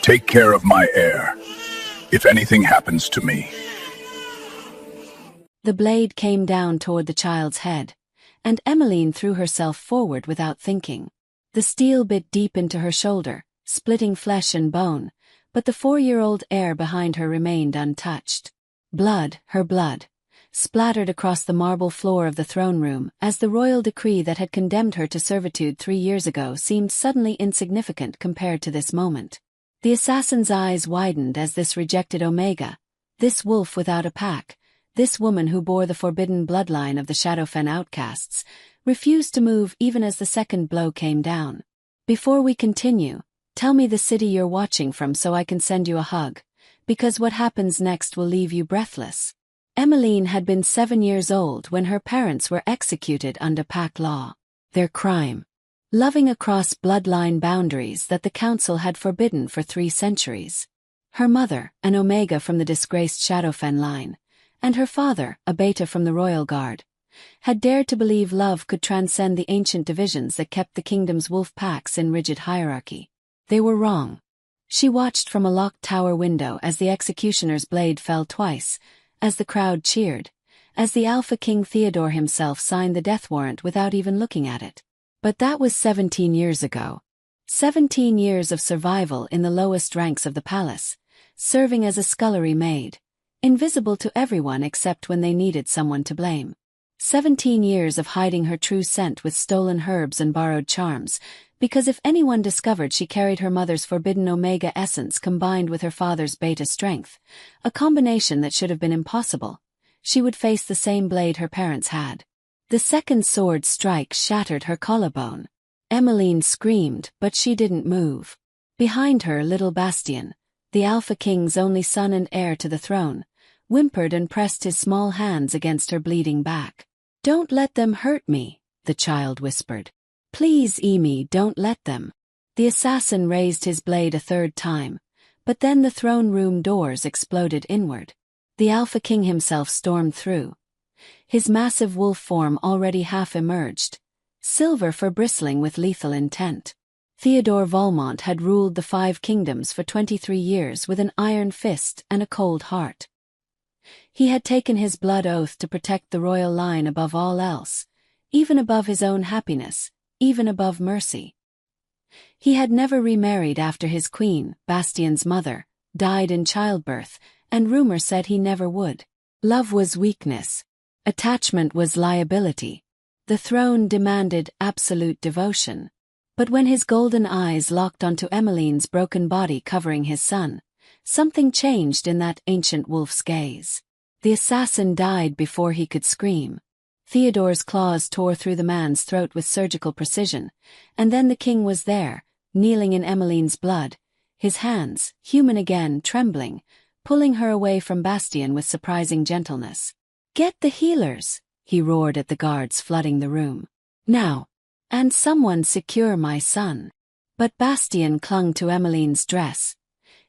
Take care of my heir, if anything happens to me. The blade came down toward the child's head, and Emmeline threw herself forward without thinking. The steel bit deep into her shoulder, splitting flesh and bone, but the 4-year-old heir behind her remained untouched. Blood, her blood, splattered across the marble floor of the throne room as the royal decree that had condemned her to servitude 3 years ago seemed suddenly insignificant compared to this moment. The assassin's eyes widened as this rejected Omega, this wolf without a pack, this woman who bore the forbidden bloodline of the Shadowfen outcasts, refused to move even as the second blow came down. Before we continue, tell me the city you're watching from so I can send you a hug, because what happens next will leave you breathless. Emmeline had been 7 years old when her parents were executed under pack law. Their crime: loving across bloodline boundaries that the council had forbidden for 3 centuries. Her mother, an Omega from the disgraced Shadowfen line, and her father, a Beta from the Royal Guard, had dared to believe love could transcend the ancient divisions that kept the kingdom's wolf packs in rigid hierarchy. They were wrong. She watched from a locked tower window as the executioner's blade fell twice, as the crowd cheered, as the Alpha King Theodore himself signed the death warrant without even looking at it. But that was 17 years ago. 17 years of survival in the lowest ranks of the palace, serving as a scullery maid, invisible to everyone except when they needed someone to blame. 17 years of hiding her true scent with stolen herbs and borrowed charms, because if anyone discovered she carried her mother's forbidden Omega essence combined with her father's Beta strength, a combination that should have been impossible, she would face the same blade her parents had. The second sword strike shattered her collarbone. Emmeline screamed, but she didn't move. Behind her, little Bastien, the Alpha King's only son and heir to the throne, whimpered and pressed his small hands against her bleeding back. "Don't let them hurt me," the child whispered. "Please, Emi, don't let them." The assassin raised his blade a third time, but then the throne room doors exploded inward. The Alpha King himself stormed through, his massive wolf form already half emerged, silver for bristling with lethal intent. Theodore Valmont had ruled the 5 kingdoms for 23 years with an iron fist and a cold heart. He had taken his blood oath to protect the royal line above all else, even above his own happiness, even above mercy. He had never remarried after his queen, Bastien's mother, died in childbirth, and rumor said he never would. Love was weakness. Attachment was liability. The throne demanded absolute devotion. But when his golden eyes locked onto Emmeline's broken body covering his son, something changed in that ancient wolf's gaze. The assassin died before he could scream. Theodore's claws tore through the man's throat with surgical precision, and then the king was there, kneeling in Emmeline's blood, his hands, human again, trembling, pulling her away from Bastien with surprising gentleness. "Get the healers," he roared at the guards flooding the room. "Now! And someone secure my son." But Bastien clung to Emmeline's dress,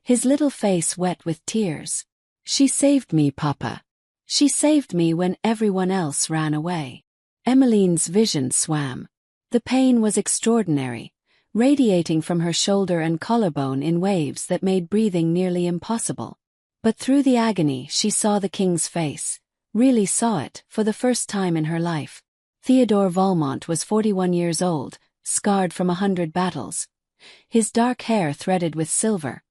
his little face wet with tears. "She saved me, Papa. She saved me when everyone else ran away." Emmeline's vision swam. The pain was extraordinary, radiating from her shoulder and collarbone in waves that made breathing nearly impossible. But through the agony she saw the king's face, really saw it, for the first time in her life. Theodore Valmont was 41 years old, scarred from 100 battles, his dark hair threaded with silver,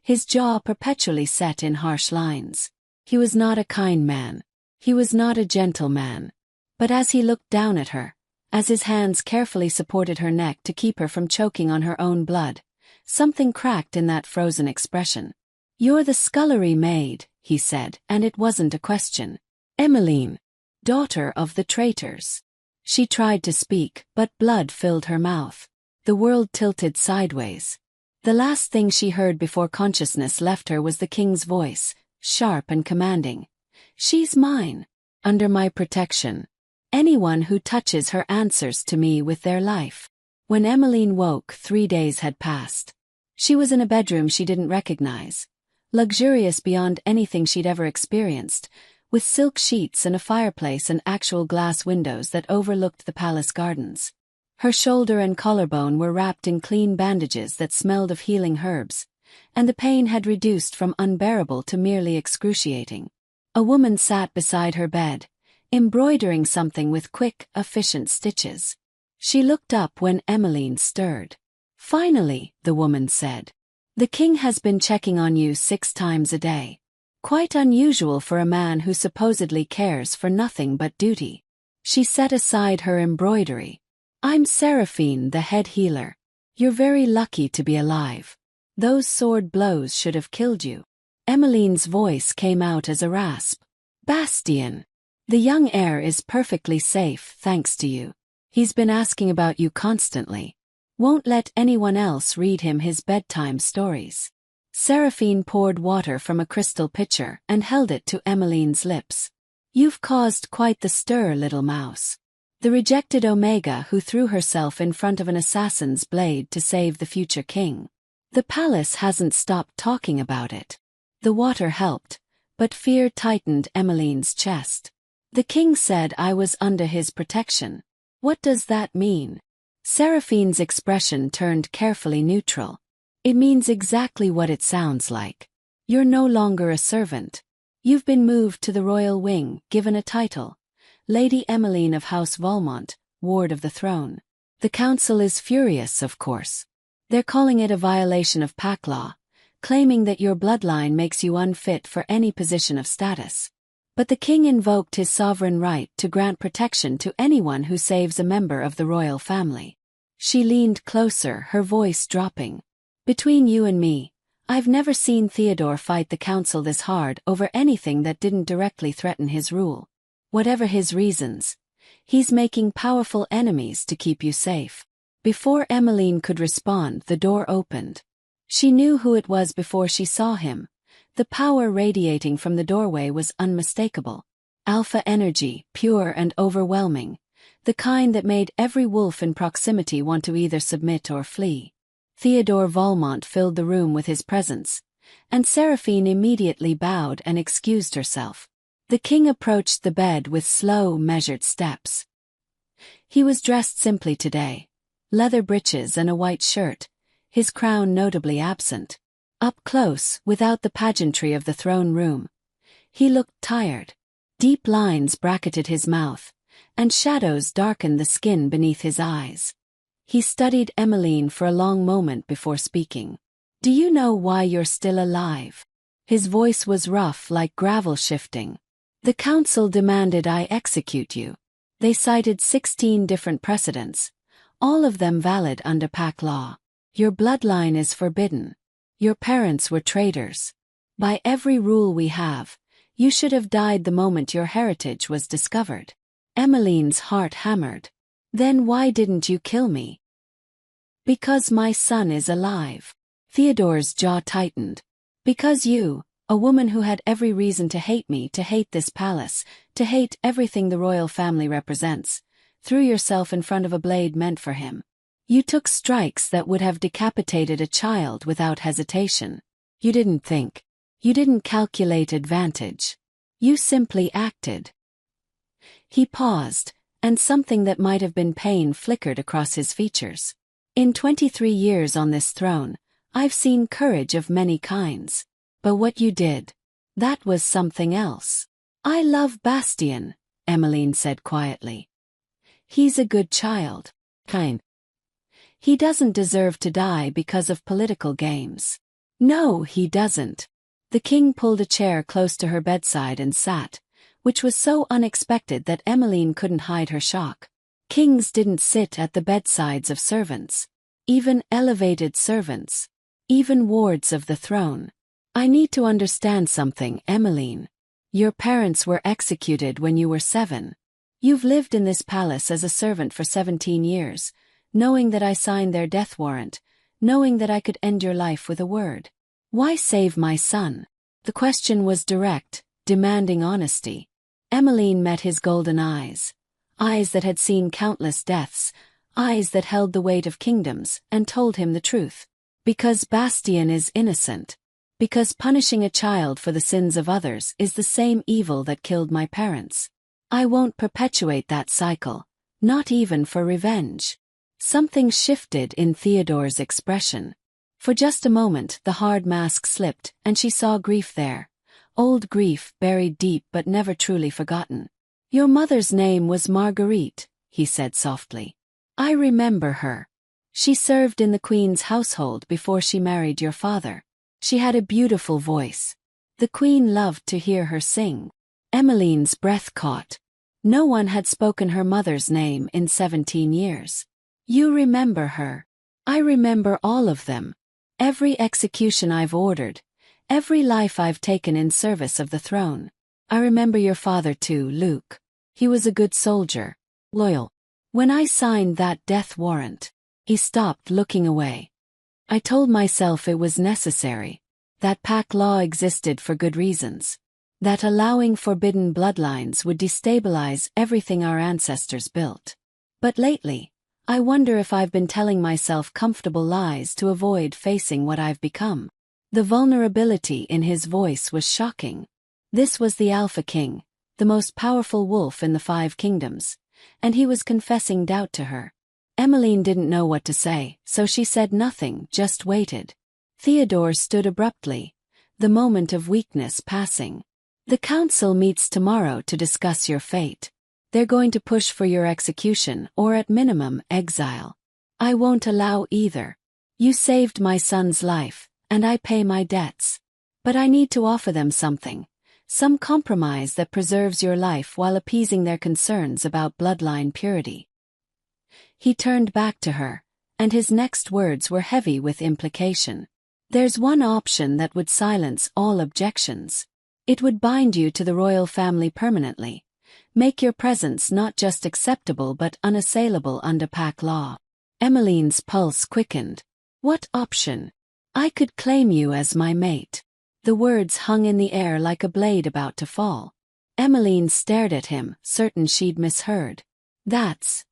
his jaw perpetually set in harsh lines. He was not a kind man. He was not a gentle man. But as he looked down at her, as his hands carefully supported her neck to keep her from choking on her own blood, something cracked in that frozen expression. "You're the scullery maid," he said, and it wasn't a question. "Emmeline, daughter of the traitors." She tried to speak, but blood filled her mouth. The world tilted sideways. The last thing she heard before consciousness left her was the king's voice, sharp and commanding. "She's mine. Under my protection. Anyone who touches her answers to me with their life." When Emmeline woke, 3 days had passed. She was in a bedroom she didn't recognize, luxurious beyond anything she'd ever experienced, with silk sheets and a fireplace and actual glass windows that overlooked the palace gardens. Her shoulder and collarbone were wrapped in clean bandages that smelled of healing herbs, and the pain had reduced from unbearable to merely excruciating. A woman sat beside her bed, embroidering something with quick, efficient stitches. She looked up when Emmeline stirred. "Finally," the woman said. "The king has been checking on you 6 times a day. Quite unusual for a man who supposedly cares for nothing but duty." She set aside her embroidery. "I'm Seraphine, the head healer. You're very lucky to be alive. Those sword blows should have killed you." Emmeline's voice came out as a rasp. "Bastien. The young heir is perfectly safe thanks to you. He's been asking about you constantly. Won't let anyone else read him his bedtime stories." Seraphine poured water from a crystal pitcher and held it to Emmeline's lips. "You've caused quite the stir, little mouse. The rejected Omega who threw herself in front of an assassin's blade to save the future king. The palace hasn't stopped talking about it." The water helped, but fear tightened Emmeline's chest. "The king said I was under his protection. What does that mean?" Seraphine's expression turned carefully neutral. "It means exactly what it sounds like. You're no longer a servant. You've been moved to the royal wing, given a title. Lady Emmeline of House Valmont, ward of the throne. The council is furious, of course. They're calling it a violation of pack law, claiming that your bloodline makes you unfit for any position of status. But the king invoked his sovereign right to grant protection to anyone who saves a member of the royal family." She leaned closer, her voice dropping. "Between you and me, I've never seen Theodore fight the council this hard over anything that didn't directly threaten his rule. Whatever his reasons, he's making powerful enemies to keep you safe." Before Emmeline could respond, the door opened. She knew who it was before she saw him. The power radiating from the doorway was unmistakable. Alpha energy, pure and overwhelming, the kind that made every wolf in proximity want to either submit or flee. Theodore Valmont filled the room with his presence, and Seraphine immediately bowed and excused herself. The king approached the bed with slow, measured steps. He was dressed simply today. Leather breeches and a white shirt, his crown notably absent. Up close, without the pageantry of the throne room, he looked tired. Deep lines bracketed his mouth, and shadows darkened the skin beneath his eyes. He studied Emmeline for a long moment before speaking. "Do you know why you're still alive?" His voice was rough like gravel shifting. "The council demanded I execute you. They cited 16 different precedents, all of them valid under pack law. Your bloodline is forbidden. Your parents were traitors. By every rule we have, you should have died the moment your heritage was discovered." Emmeline's heart hammered. "Then why didn't you kill me?" "Because my son is alive." Theodore's jaw tightened. "Because you, a woman who had every reason to hate me, to hate this palace, to hate everything the royal family represents, threw yourself in front of a blade meant for him. You took strikes that would have decapitated a child without hesitation. You didn't think. You didn't calculate advantage. You simply acted." He paused, and something that might have been pain flickered across his features. "In 23 years on this throne, I've seen courage of many kinds. But what you did, that was something else." "I love Bastien," Emmeline said quietly. "He's a good child. Kind. He doesn't deserve to die because of political games." "No, he doesn't." The king pulled a chair close to her bedside and sat, which was so unexpected that Emmeline couldn't hide her shock. Kings didn't sit at the bedsides of servants. Even elevated servants. Even wards of the throne. "I need to understand something, Emmeline. Your parents were executed when you were 7. You've lived in this palace as a servant for 17 years, knowing that I signed their death warrant, knowing that I could end your life with a word. Why save my son?" The question was direct, demanding honesty. Emmeline met his golden eyes. Eyes that had seen countless deaths, eyes that held the weight of kingdoms, and told him the truth. "Because Bastien is innocent. Because punishing a child for the sins of others is the same evil that killed my parents. I won't perpetuate that cycle, not even for revenge." Something shifted in Theodore's expression. For just a moment the hard mask slipped, and she saw grief there. Old grief, buried deep but never truly forgotten. "Your mother's name was Marguerite," he said softly. "I remember her. She served in the Queen's household before she married your father. She had a beautiful voice. The Queen loved to hear her sing." Emmeline's breath caught. No one had spoken her mother's name in 17 years. "You remember her?" "I remember all of them. Every execution I've ordered. Every life I've taken in service of the throne. I remember your father too, Luke. He was a good soldier. Loyal. When I signed that death warrant," he stopped, looking away. "I told myself it was necessary. That pack law existed for good reasons. That allowing forbidden bloodlines would destabilize everything our ancestors built. But lately, I wonder if I've been telling myself comfortable lies to avoid facing what I've become." The vulnerability in his voice was shocking. This was the Alpha King, the most powerful wolf in the 5 kingdoms, and he was confessing doubt to her. Emmeline didn't know what to say, so she said nothing, just waited. Theodore stood abruptly, the moment of weakness passing. "The council meets tomorrow to discuss your fate. They're going to push for your execution or at minimum exile. I won't allow either. You saved my son's life, and I pay my debts. But I need to offer them something. Some compromise that preserves your life while appeasing their concerns about bloodline purity." He turned back to her, and his next words were heavy with implication. "There's one option that would silence all objections. It would bind you to the royal family permanently. Make your presence not just acceptable but unassailable under pack law." Emmeline's pulse quickened. "What option?" "I could claim you as my mate." The words hung in the air like a blade about to fall. Emmeline stared at him, certain she'd misheard. That's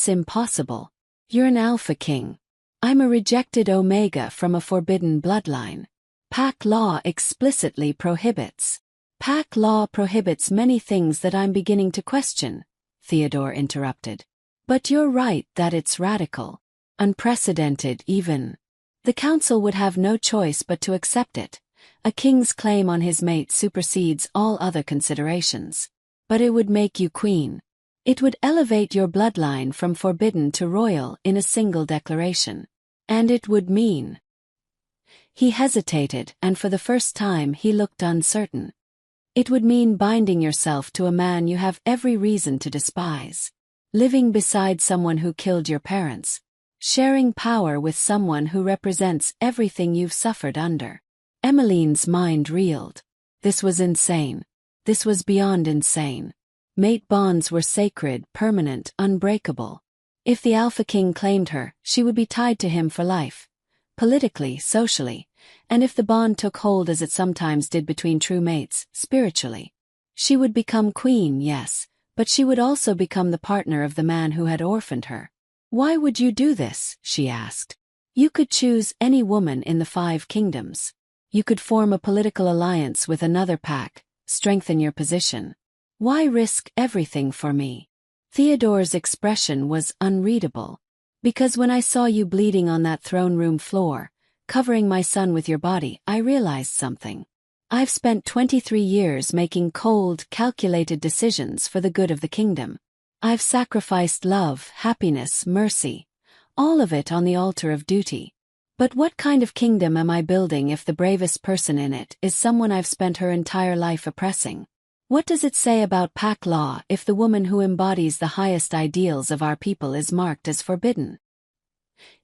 impossible. You're an Alpha King. I'm a rejected Omega from a forbidden bloodline. Pack law explicitly prohibits." "Pack law prohibits many things that I'm beginning to question," Theodore interrupted. "But you're right that it's radical. Unprecedented even. The council would have no choice but to accept it. A king's claim on his mate supersedes all other considerations. But it would make you queen. It would elevate your bloodline from forbidden to royal in a single declaration. And it would mean—" He hesitated, and for the first time he looked uncertain. "It would mean binding yourself to a man you have every reason to despise. Living beside someone who killed your parents. Sharing power with someone who represents everything you've suffered under." Emmeline's mind reeled. This was insane. This was beyond insane. Mate bonds were sacred, permanent, unbreakable. If the Alpha King claimed her, she would be tied to him for life. Politically, socially, and if the bond took hold as it sometimes did between true mates, spiritually. She would become queen, yes, but she would also become the partner of the man who had orphaned her. "Why would you do this?" she asked. "You could choose any woman in the 5 kingdoms. You could form a political alliance with another pack, strengthen your position. Why risk everything for me?" Theodore's expression was unreadable. "Because when I saw you bleeding on that throne room floor, covering my son with your body, I realized something. I've spent 23 years making cold, calculated decisions for the good of the kingdom. I've sacrificed love, happiness, mercy, all of it on the altar of duty. But what kind of kingdom am I building if the bravest person in it is someone I've spent her entire life oppressing? What does it say about pack law if the woman who embodies the highest ideals of our people is marked as forbidden?"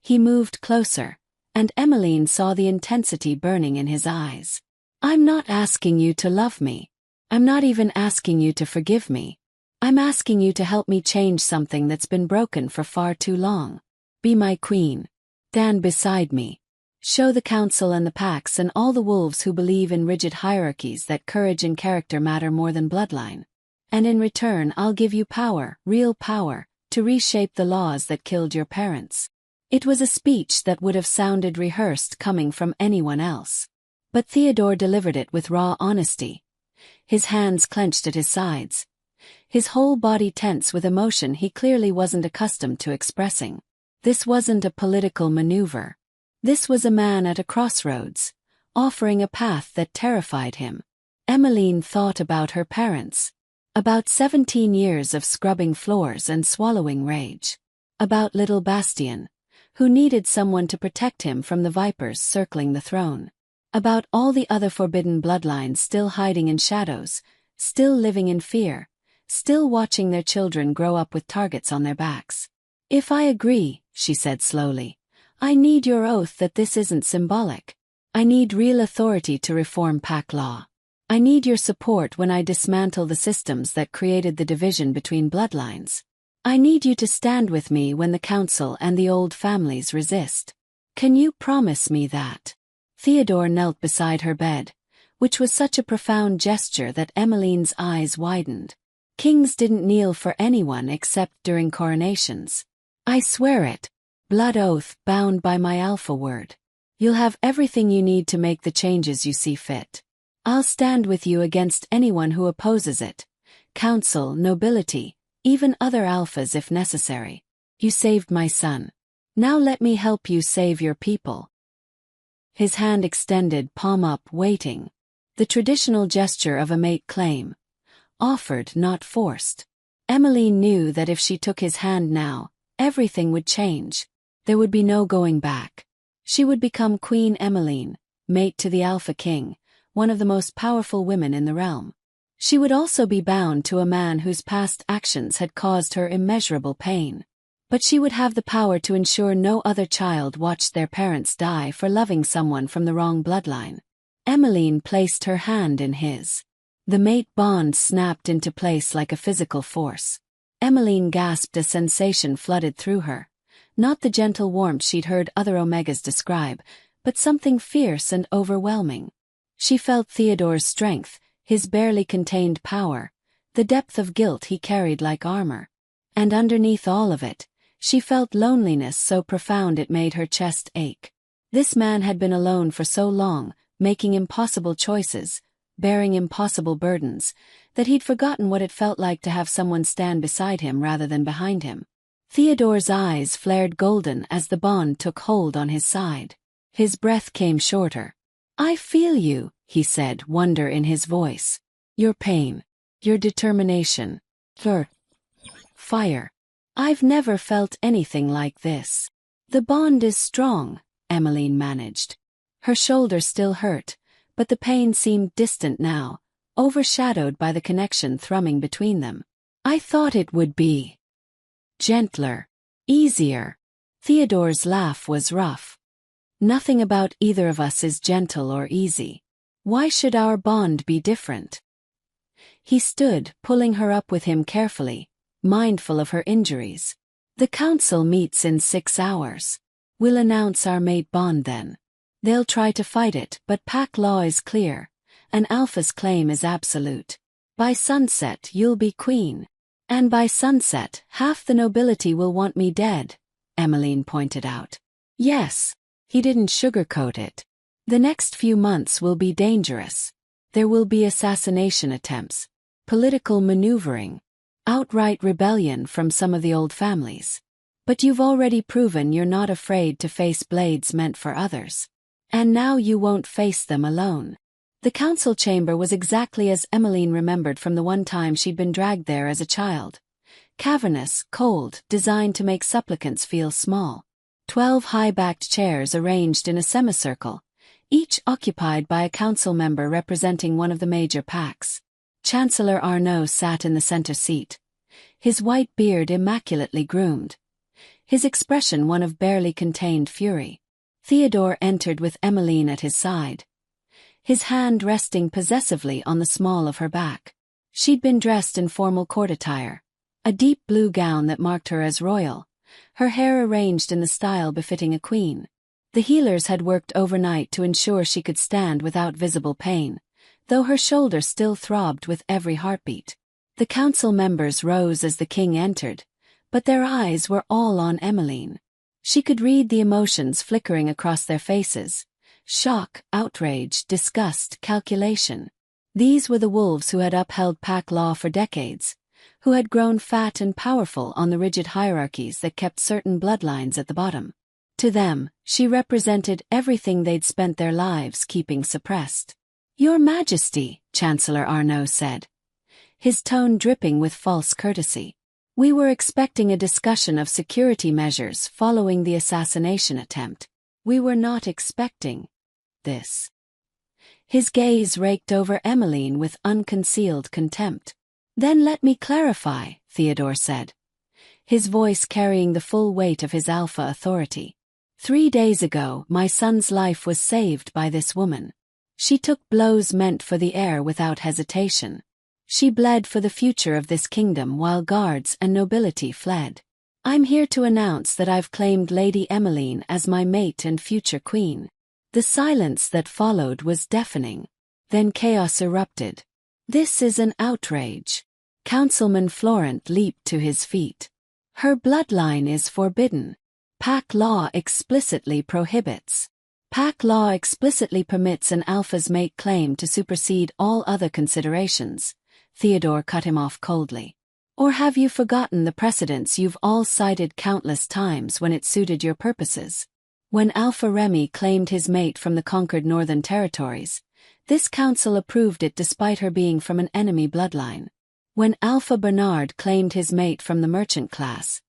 He moved closer, and Emmeline saw the intensity burning in his eyes. "I'm not asking you to love me. I'm not even asking you to forgive me. I'm asking you to help me change something that's been broken for far too long. Be my queen. Stand beside me. Show the council and the packs and all the wolves who believe in rigid hierarchies that courage and character matter more than bloodline. And in return I'll give you power, real power, to reshape the laws that killed your parents." It was a speech that would have sounded rehearsed coming from anyone else. But Theodore delivered it with raw honesty. His hands clenched at his sides. His whole body tense with emotion he clearly wasn't accustomed to expressing. This wasn't a political maneuver. This was a man at a crossroads, offering a path that terrified him. Emmeline thought about her parents. About 17 years of scrubbing floors and swallowing rage. About little Bastien, who needed someone to protect him from the vipers circling the throne. About all the other forbidden bloodlines still hiding in shadows, still living in fear, still watching their children grow up with targets on their backs. "If I agree," she said slowly, "I need your oath that this isn't symbolic. I need real authority to reform pack law. I need your support when I dismantle the systems that created the division between bloodlines. I need you to stand with me when the council and the old families resist. Can you promise me that?" Theodore knelt beside her bed, which was such a profound gesture that Emmeline's eyes widened. Kings didn't kneel for anyone except during coronations. "I swear it. Blood oath bound by my alpha word. You'll have everything you need to make the changes you see fit. I'll stand with you against anyone who opposes it. Council, nobility, even other alphas if necessary. You saved my son. Now let me help you save your people." His hand extended, palm up, waiting. The traditional gesture of a mate claim. Offered, not forced. Emmeline knew that if she took his hand now, everything would change. There would be no going back. She would become Queen Emmeline, mate to the Alpha King, one of the most powerful women in the realm. She would also be bound to a man whose past actions had caused her immeasurable pain. But she would have the power to ensure no other child watched their parents die for loving someone from the wrong bloodline. Emmeline placed her hand in his. The mate bond snapped into place like a physical force. Emmeline gasped as sensation flooded through her. Not the gentle warmth she'd heard other Omegas describe, but something fierce and overwhelming. She felt Theodore's strength, his barely contained power, the depth of guilt he carried like armor. And underneath all of it, she felt loneliness so profound it made her chest ache. This man had been alone for so long, making impossible choices, bearing impossible burdens, that he'd forgotten what it felt like to have someone stand beside him rather than behind him. Theodore's eyes flared golden as the bond took hold on his side. His breath came shorter. "I feel you," he said, wonder in his voice. "Your pain. Your determination. Your fire. I've never felt anything like this." "The bond is strong," Emmeline managed. Her shoulder still hurt, but the pain seemed distant now, overshadowed by the connection thrumming between them. "I thought it would be gentler, easier." Theodore's laugh was rough. "Nothing about either of us is gentle or easy. Why should our bond be different?" He stood, pulling her up with him carefully, mindful of her injuries. "The council meets in 6 hours. We'll announce our mate bond then. They'll try to fight it, but pack law is clear. An alpha's claim is absolute. By sunset you'll be queen. And by sunset, half the nobility will want me dead," Emmeline pointed out. "Yes." He didn't sugarcoat it. "The next few months will be dangerous. There will be assassination attempts, political maneuvering, outright rebellion from some of the old families. But you've already proven you're not afraid to face blades meant for others. And now you won't face them alone." The council chamber was exactly as Emmeline remembered from the one time she'd been dragged there as a child. Cavernous, cold, designed to make supplicants feel small. 12 high-backed chairs arranged in a semicircle, each occupied by a council member representing one of the major packs. Chancellor Arnaud sat in the center seat, his white beard immaculately groomed, his expression one of barely contained fury. Theodore entered with Emmeline at his side, his hand resting possessively on the small of her back. She'd been dressed in formal court attire, a deep blue gown that marked her as royal, her hair arranged in the style befitting a queen. The healers had worked overnight to ensure she could stand without visible pain, though her shoulder still throbbed with every heartbeat. The council members rose as the king entered, but their eyes were all on Emmeline. She could read the emotions flickering across their faces. Shock, outrage, disgust, calculation. These were the wolves who had upheld pack law for decades, who had grown fat and powerful on the rigid hierarchies that kept certain bloodlines at the bottom. To them, she represented everything they'd spent their lives keeping suppressed. "Your Majesty," Chancellor Arnaud said, his tone dripping with false courtesy. "We were expecting a discussion of security measures following the assassination attempt. We were not expecting this." His gaze raked over Emmeline with unconcealed contempt. "Then let me clarify," Theodore said, his voice carrying the full weight of his alpha authority. 3 days ago, my son's life was saved by this woman. She took blows meant for the heir without hesitation. She bled for the future of this kingdom while guards and nobility fled. I'm here to announce that I've claimed Lady Emmeline as my mate and future queen." The silence that followed was deafening. Then chaos erupted. "This is an outrage." Councilman Florent leaped to his feet. "Her bloodline is forbidden. Pack law explicitly prohibits. Pack law explicitly permits an alpha's mate claim to supersede all other considerations." Theodore cut him off coldly. "Or have you forgotten the precedents you've all cited countless times when it suited your purposes? When Alpha Remy claimed his mate from the conquered northern territories, this council approved it despite her being from an enemy bloodline. When Alpha Bernard claimed his mate from the merchant class,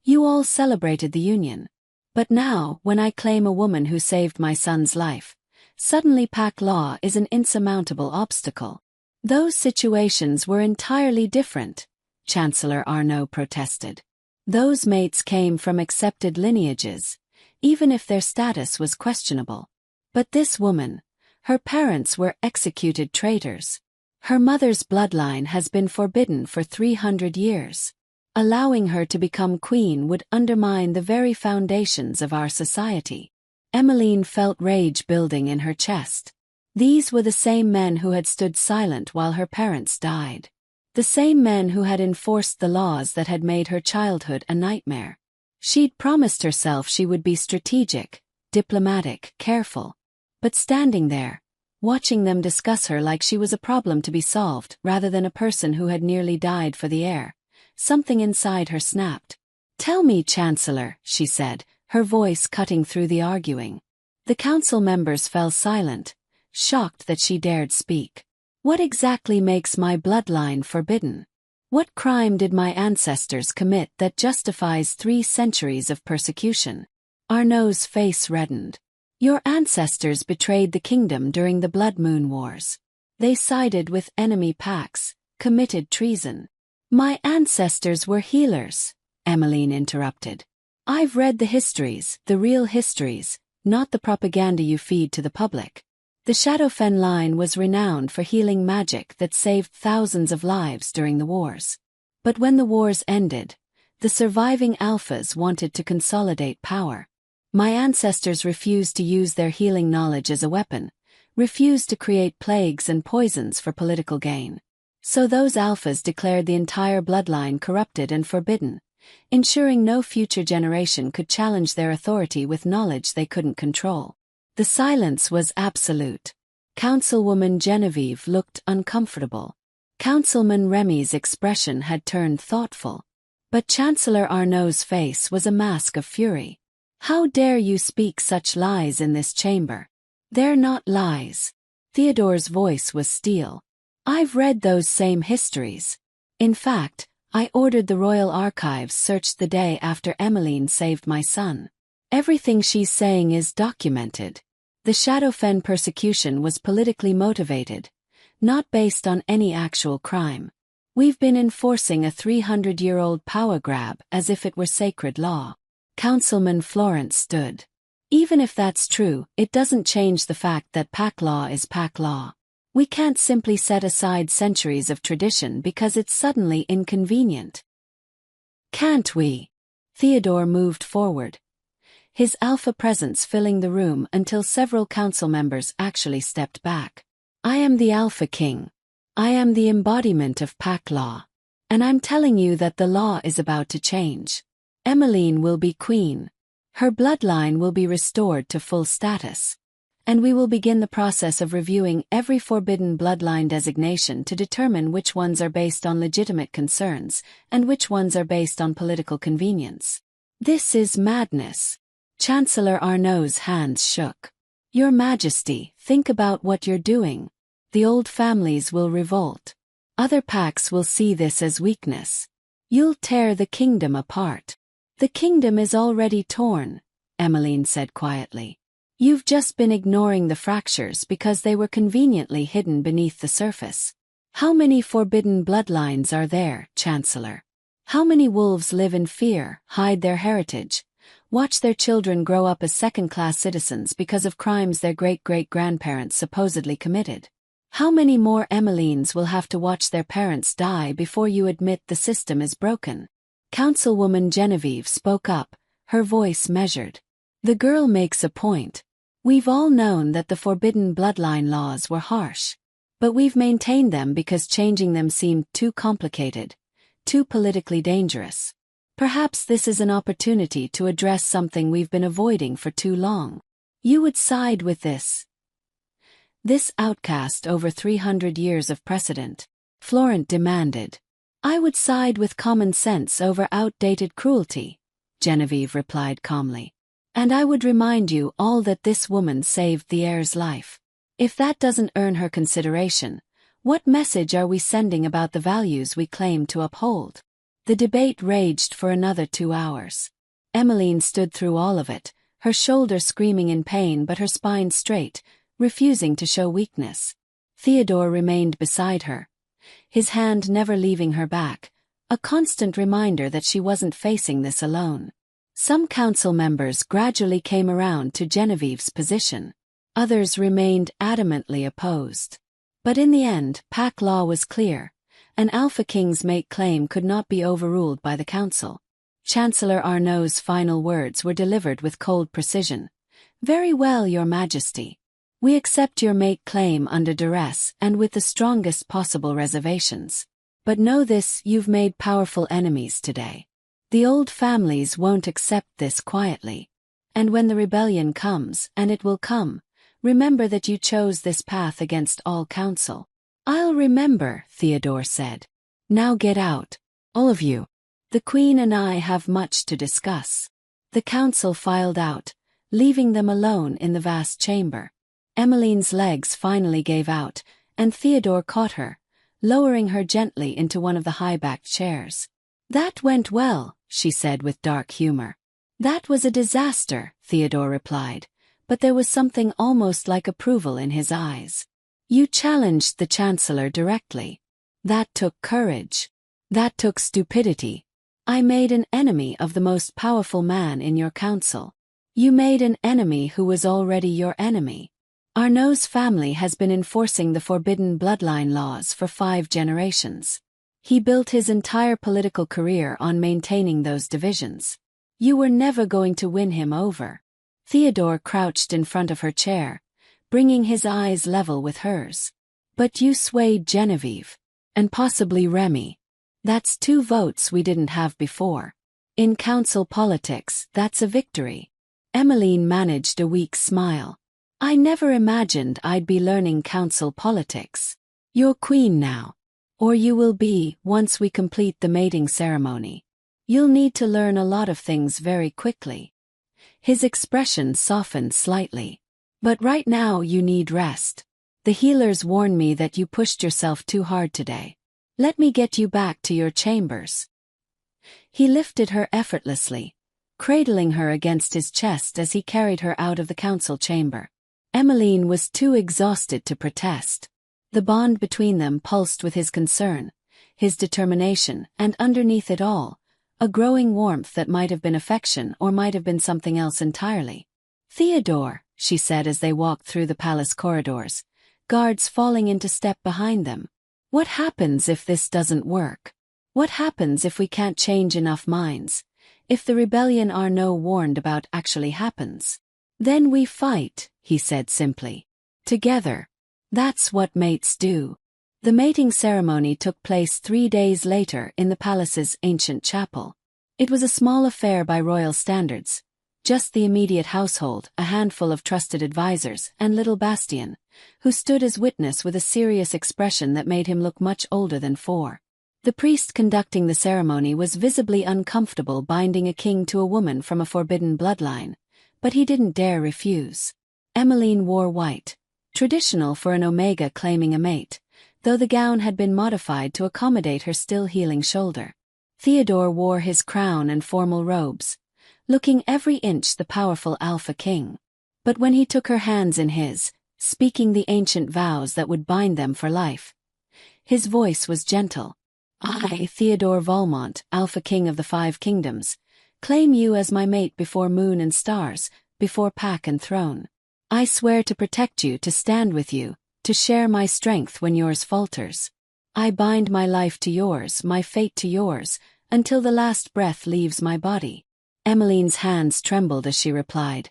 you all celebrated the union. But now, when I claim a woman who saved my son's life, suddenly pack law is an insurmountable obstacle." "Those situations were entirely different," Chancellor Arnaud protested. "Those mates came from accepted lineages, even if their status was questionable. But this woman, her parents were executed traitors. Her mother's bloodline has been forbidden for 300 years. Allowing her to become queen would undermine the very foundations of our society." Emmeline felt rage building in her chest. These were the same men who had stood silent while her parents died. The same men who had enforced the laws that had made her childhood a nightmare. She'd promised herself she would be strategic, diplomatic, careful. But standing there, watching them discuss her like she was a problem to be solved rather than a person who had nearly died for the heir, something inside her snapped. "Tell me, Chancellor," she said, her voice cutting through the arguing. The council members fell silent, shocked that she dared speak. "What exactly makes my bloodline forbidden? What crime did my ancestors commit that justifies 3 centuries of persecution?" Arnaud's face reddened. "Your ancestors betrayed the kingdom during the Blood Moon Wars. They sided with enemy packs, committed treason." "My ancestors were healers," Emmeline interrupted. "I've read the histories, the real histories, not the propaganda you feed to the public. The Shadowfen line was renowned for healing magic that saved thousands of lives during the wars. But when the wars ended, the surviving alphas wanted to consolidate power. My ancestors refused to use their healing knowledge as a weapon, refused to create plagues and poisons for political gain. So those alphas declared the entire bloodline corrupted and forbidden, ensuring no future generation could challenge their authority with knowledge they couldn't control." The silence was absolute. Councilwoman Genevieve looked uncomfortable. Councilman Remy's expression had turned thoughtful. But Chancellor Arnaud's face was a mask of fury. "How dare you speak such lies in this chamber?" "They're not lies." Theodore's voice was steel. "I've read those same histories. In fact, I ordered the Royal Archives searched the day after Emmeline saved my son. Everything she's saying is documented. The Shadowfen persecution was politically motivated, not based on any actual crime. We've been enforcing a 300-year-old power grab as if it were sacred law." Councilman Florent stood. "Even if that's true, it doesn't change the fact that pack law is pack law. We can't simply set aside centuries of tradition because it's suddenly inconvenient." "Can't we?" Theodore moved forward, his alpha presence filling the room until several council members actually stepped back. "I am the Alpha King. I am the embodiment of pack law. And I'm telling you that the law is about to change. Emmeline will be queen. Her bloodline will be restored to full status. And we will begin the process of reviewing every forbidden bloodline designation to determine which ones are based on legitimate concerns and which ones are based on political convenience. This is madness." Chancellor Arnaud's hands shook. Your Majesty, think about what you're doing. The old families will revolt. Other packs will see this as weakness. You'll tear the kingdom apart. The kingdom is already torn, Emmeline said quietly. You've just been ignoring the fractures because they were conveniently hidden beneath the surface. How many forbidden bloodlines are there, Chancellor? How many wolves live in fear, hide their heritage, watch their children grow up as second-class citizens because of crimes their great-great-grandparents supposedly committed? How many more Emmelynes will have to watch their parents die before you admit the system is broken? Councilwoman Genevieve spoke up, her voice measured. The girl makes a point. We've all known that the forbidden bloodline laws were harsh. But we've maintained them because changing them seemed too complicated, too politically dangerous. Perhaps this is an opportunity to address something we've been avoiding for too long. You would side with this outcast over 300 years of precedent, Florent demanded. I would side with common sense over outdated cruelty, Genevieve replied calmly. And I would remind you all that this woman saved the heir's life. If that doesn't earn her consideration, what message are we sending about the values we claim to uphold? The debate raged for another 2 hours. Emmeline stood through all of it, her shoulder screaming in pain but her spine straight, refusing to show weakness. Theodore remained beside her, his hand never leaving her back, a constant reminder that she wasn't facing this alone. Some council members gradually came around to Genevieve's position. Others remained adamantly opposed. But in the end, pack law was clear. An Alpha King's mate claim could not be overruled by the council. Chancellor Arnaud's final words were delivered with cold precision. Very well, Your Majesty. We accept your mate claim under duress and with the strongest possible reservations. But know this, you've made powerful enemies today. The old families won't accept this quietly. And when the rebellion comes, and it will come, remember that you chose this path against all counsel. I'll remember, Theodore said. Now get out. All of you. The Queen and I have much to discuss. The council filed out, leaving them alone in the vast chamber. Emmeline's legs finally gave out, and Theodore caught her, lowering her gently into one of the high-backed chairs. That went well, she said with dark humor. That was a disaster, Theodore replied, but there was something almost like approval in his eyes. You challenged the Chancellor directly. That took courage. That took stupidity. I made an enemy of the most powerful man in your council. You made an enemy who was already your enemy. Arnaud's family has been enforcing the forbidden bloodline laws for 5 generations. He built his entire political career on maintaining those divisions. You were never going to win him over. Theodore crouched in front of her chair, bringing his eyes level with hers. But you swayed Genevieve. And possibly Remy. That's 2 votes we didn't have before. In council politics, that's a victory. Emmeline managed a weak smile. I never imagined I'd be learning council politics. You're queen now. Or you will be, once we complete the mating ceremony. You'll need to learn a lot of things very quickly. His expression softened slightly. But right now you need rest. The healers warned me that you pushed yourself too hard today. Let me get you back to your chambers. He lifted her effortlessly, cradling her against his chest as he carried her out of the council chamber. Emmeline was too exhausted to protest. The bond between them pulsed with his concern, his determination, and underneath it all, a growing warmth that might have been affection or might have been something else entirely. Theodore, she said as they walked through the palace corridors, guards falling into step behind them. What happens if this doesn't work? What happens if we can't change enough minds? If the rebellion Arnaud warned about actually happens? Then we fight, he said simply. Together. That's what mates do. The mating ceremony took place 3 days later in the palace's ancient chapel. It was a small affair by royal standards. Just the immediate household, a handful of trusted advisors, and little Bastien, who stood as witness with a serious expression that made him look much older than 4. The priest conducting the ceremony was visibly uncomfortable binding a king to a woman from a forbidden bloodline, but he didn't dare refuse. Emmeline wore white, traditional for an Omega claiming a mate, though the gown had been modified to accommodate her still-healing shoulder. Theodore wore his crown and formal robes, looking every inch the powerful Alpha King. But when he took her hands in his, speaking the ancient vows that would bind them for life, his voice was gentle. I, Theodore Valmont, Alpha King of the Five Kingdoms, claim you as my mate before moon and stars, before pack and throne. I swear to protect you, to stand with you, to share my strength when yours falters. I bind my life to yours, my fate to yours, until the last breath leaves my body. Emmeline's hands trembled as she replied,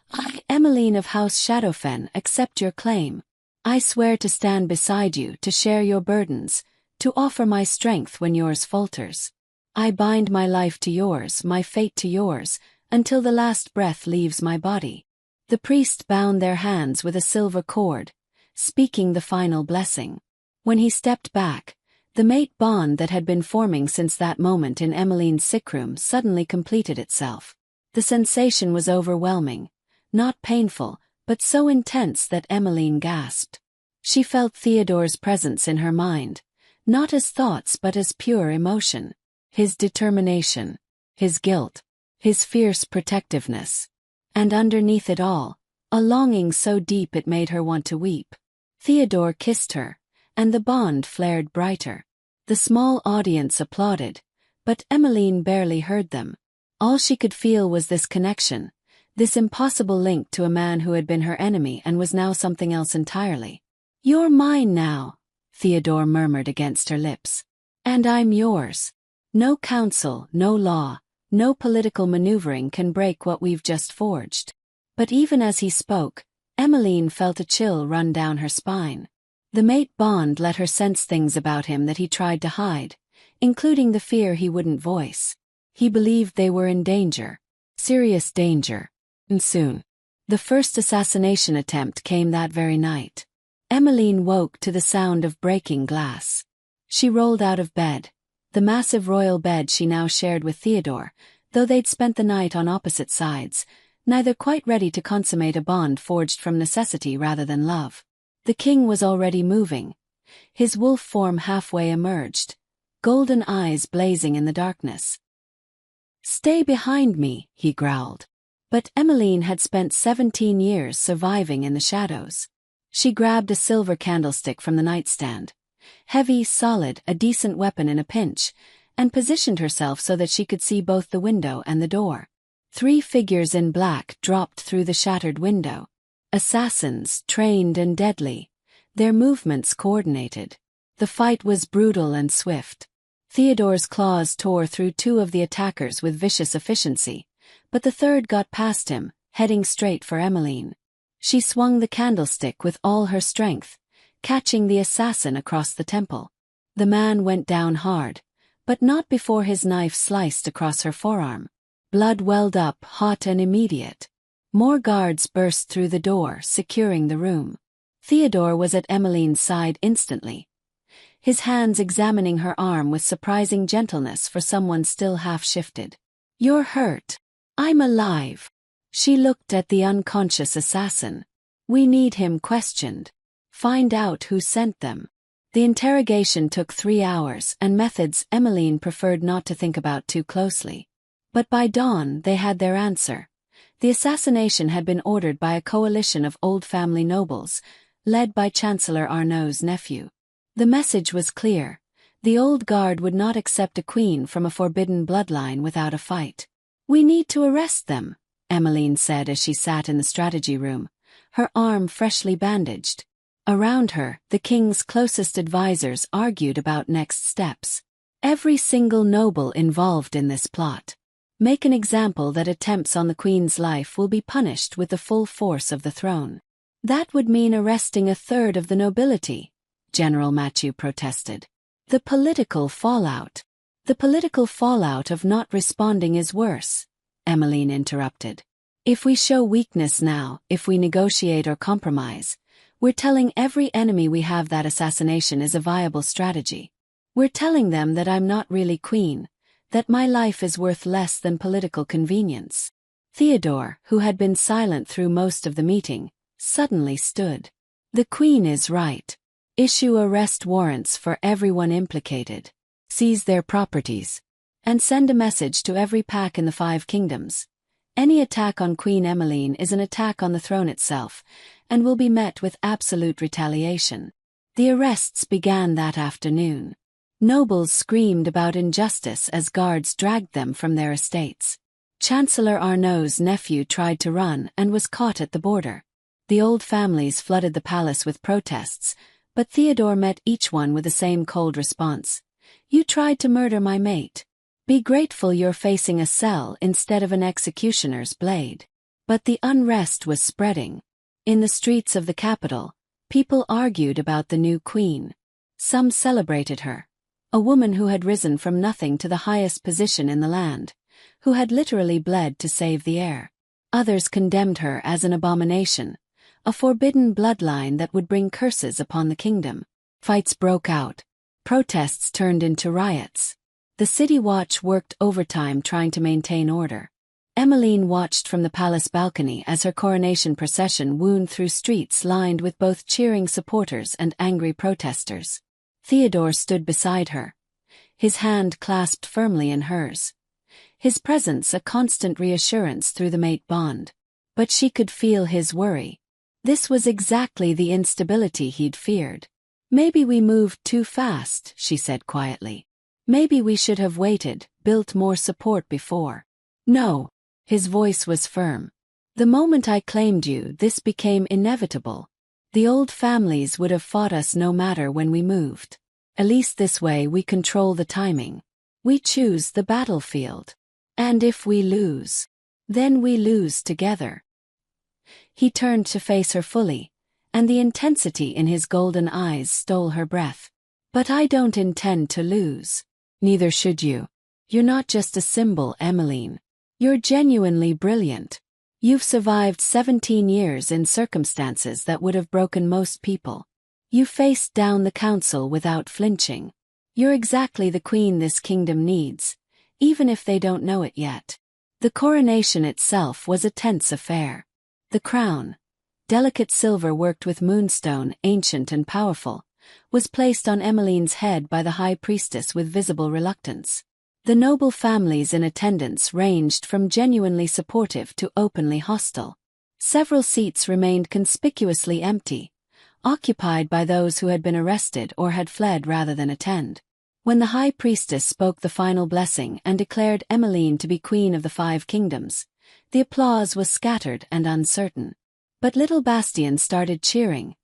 I, Emmeline of House Shadowfen, accept your claim. I swear to stand beside you, to share your burdens, to offer my strength when yours falters. I bind my life to yours, my fate to yours, until the last breath leaves my body. The priest bound their hands with a silver cord, speaking the final blessing. When he stepped back, the mate bond that had been forming since that moment in Emmeline's sickroom suddenly completed itself. The sensation was overwhelming, not painful, but so intense that Emmeline gasped. She felt Theodore's presence in her mind, not as thoughts but as pure emotion. His determination, his guilt, his fierce protectiveness. And underneath it all, a longing so deep it made her want to weep. Theodore kissed her, and the bond flared brighter. The small audience applauded, but Emmeline barely heard them. All she could feel was this connection, this impossible link to a man who had been her enemy and was now something else entirely. You're mine now, Theodore murmured against her lips. And I'm yours. No council, no law, no political maneuvering can break what we've just forged. But even as he spoke, Emmeline felt a chill run down her spine. The mate bond let her sense things about him that he tried to hide, including the fear he wouldn't voice. He believed they were in danger. Serious danger. And soon. The first assassination attempt came that very night. Emmeline woke to the sound of breaking glass. She rolled out of bed, the massive royal bed she now shared with Theodore, though they'd spent the night on opposite sides, neither quite ready to consummate a bond forged from necessity rather than love. The king was already moving. His wolf form halfway emerged, golden eyes blazing in the darkness. Stay behind me, he growled. But Emmeline had spent 17 years surviving in the shadows. She grabbed a silver candlestick from the nightstand, heavy, solid, a decent weapon in a pinch, and positioned herself so that she could see both the window and the door. 3 figures in black dropped through the shattered window. Assassins, trained and deadly, their movements coordinated. The fight was brutal and swift. Theodore's claws tore through 2 of the attackers with vicious efficiency, but the third got past him, heading straight for Emmeline. She swung the candlestick with all her strength, catching the assassin across the temple. The man went down hard, but not before his knife sliced across her forearm. Blood welled up, hot and immediate. More guards burst through the door, securing the room. Theodore was at Emmeline's side instantly, his hands examining her arm with surprising gentleness for someone still half-shifted. You're hurt. I'm alive. She looked at the unconscious assassin. We need him questioned. Find out who sent them. The interrogation took 3 hours, and methods Emmeline preferred not to think about too closely. But by dawn they had their answer. The assassination had been ordered by a coalition of old family nobles, led by Chancellor Arnaud's nephew. The message was clear. The old guard would not accept a queen from a forbidden bloodline without a fight. We need to arrest them, Emmeline said as she sat in the strategy room, her arm freshly bandaged. Around her, the king's closest advisors argued about next steps. Every single noble involved in this plot. Make an example that attempts on the queen's life will be punished with the full force of the throne. That would mean arresting 1/3 of the nobility, General Mathieu protested. The political fallout. The political fallout of not responding is worse, Emmeline interrupted. If we show weakness now, if we negotiate or compromise, we're telling every enemy we have that assassination is a viable strategy. We're telling them that I'm not really queen, that my life is worth less than political convenience. Theodore, who had been silent through most of the meeting, suddenly stood. The Queen is right. Issue arrest warrants for everyone implicated. Seize their properties. And send a message to every pack in the 5 kingdoms. Any attack on Queen Emmeline is an attack on the throne itself, and will be met with absolute retaliation. The arrests began that afternoon. Nobles screamed about injustice as guards dragged them from their estates. Chancellor Arnaud's nephew tried to run and was caught at the border. The old families flooded the palace with protests, but Theodore met each one with the same cold response. You tried to murder my mate. Be grateful you're facing a cell instead of an executioner's blade. But the unrest was spreading. In the streets of the capital, people argued about the new queen. Some celebrated her. A woman who had risen from nothing to the highest position in the land, who had literally bled to save the heir. Others condemned her as an abomination, a forbidden bloodline that would bring curses upon the kingdom. Fights broke out. Protests turned into riots. The city watch worked overtime trying to maintain order. Emmeline watched from the palace balcony as her coronation procession wound through streets lined with both cheering supporters and angry protesters. Theodore stood beside her, his hand clasped firmly in hers. His presence a constant reassurance through the mate bond. But she could feel his worry. This was exactly the instability he'd feared. Maybe we moved too fast, she said quietly. Maybe we should have waited, built more support before. No. His voice was firm. The moment I claimed you, this became inevitable. The old families would have fought us no matter when we moved. At least this way we control the timing. We choose the battlefield. And if we lose, then we lose together. He turned to face her fully, and the intensity in his golden eyes stole her breath. But I don't intend to lose. Neither should you. You're not just a symbol, Emmeline. You're genuinely brilliant. You've survived 17 years in circumstances that would have broken most people. You faced down the council without flinching. You're exactly the queen this kingdom needs, even if they don't know it yet. The coronation itself was a tense affair. The crown, delicate silver worked with moonstone, ancient and powerful, was placed on Emmeline's head by the high priestess with visible reluctance. The noble families in attendance ranged from genuinely supportive to openly hostile. Several seats remained conspicuously empty, occupied by those who had been arrested or had fled rather than attend. When the high priestess spoke the final blessing and declared Emmeline to be queen of the 5 kingdoms, the applause was scattered and uncertain. But little Bastien started cheering,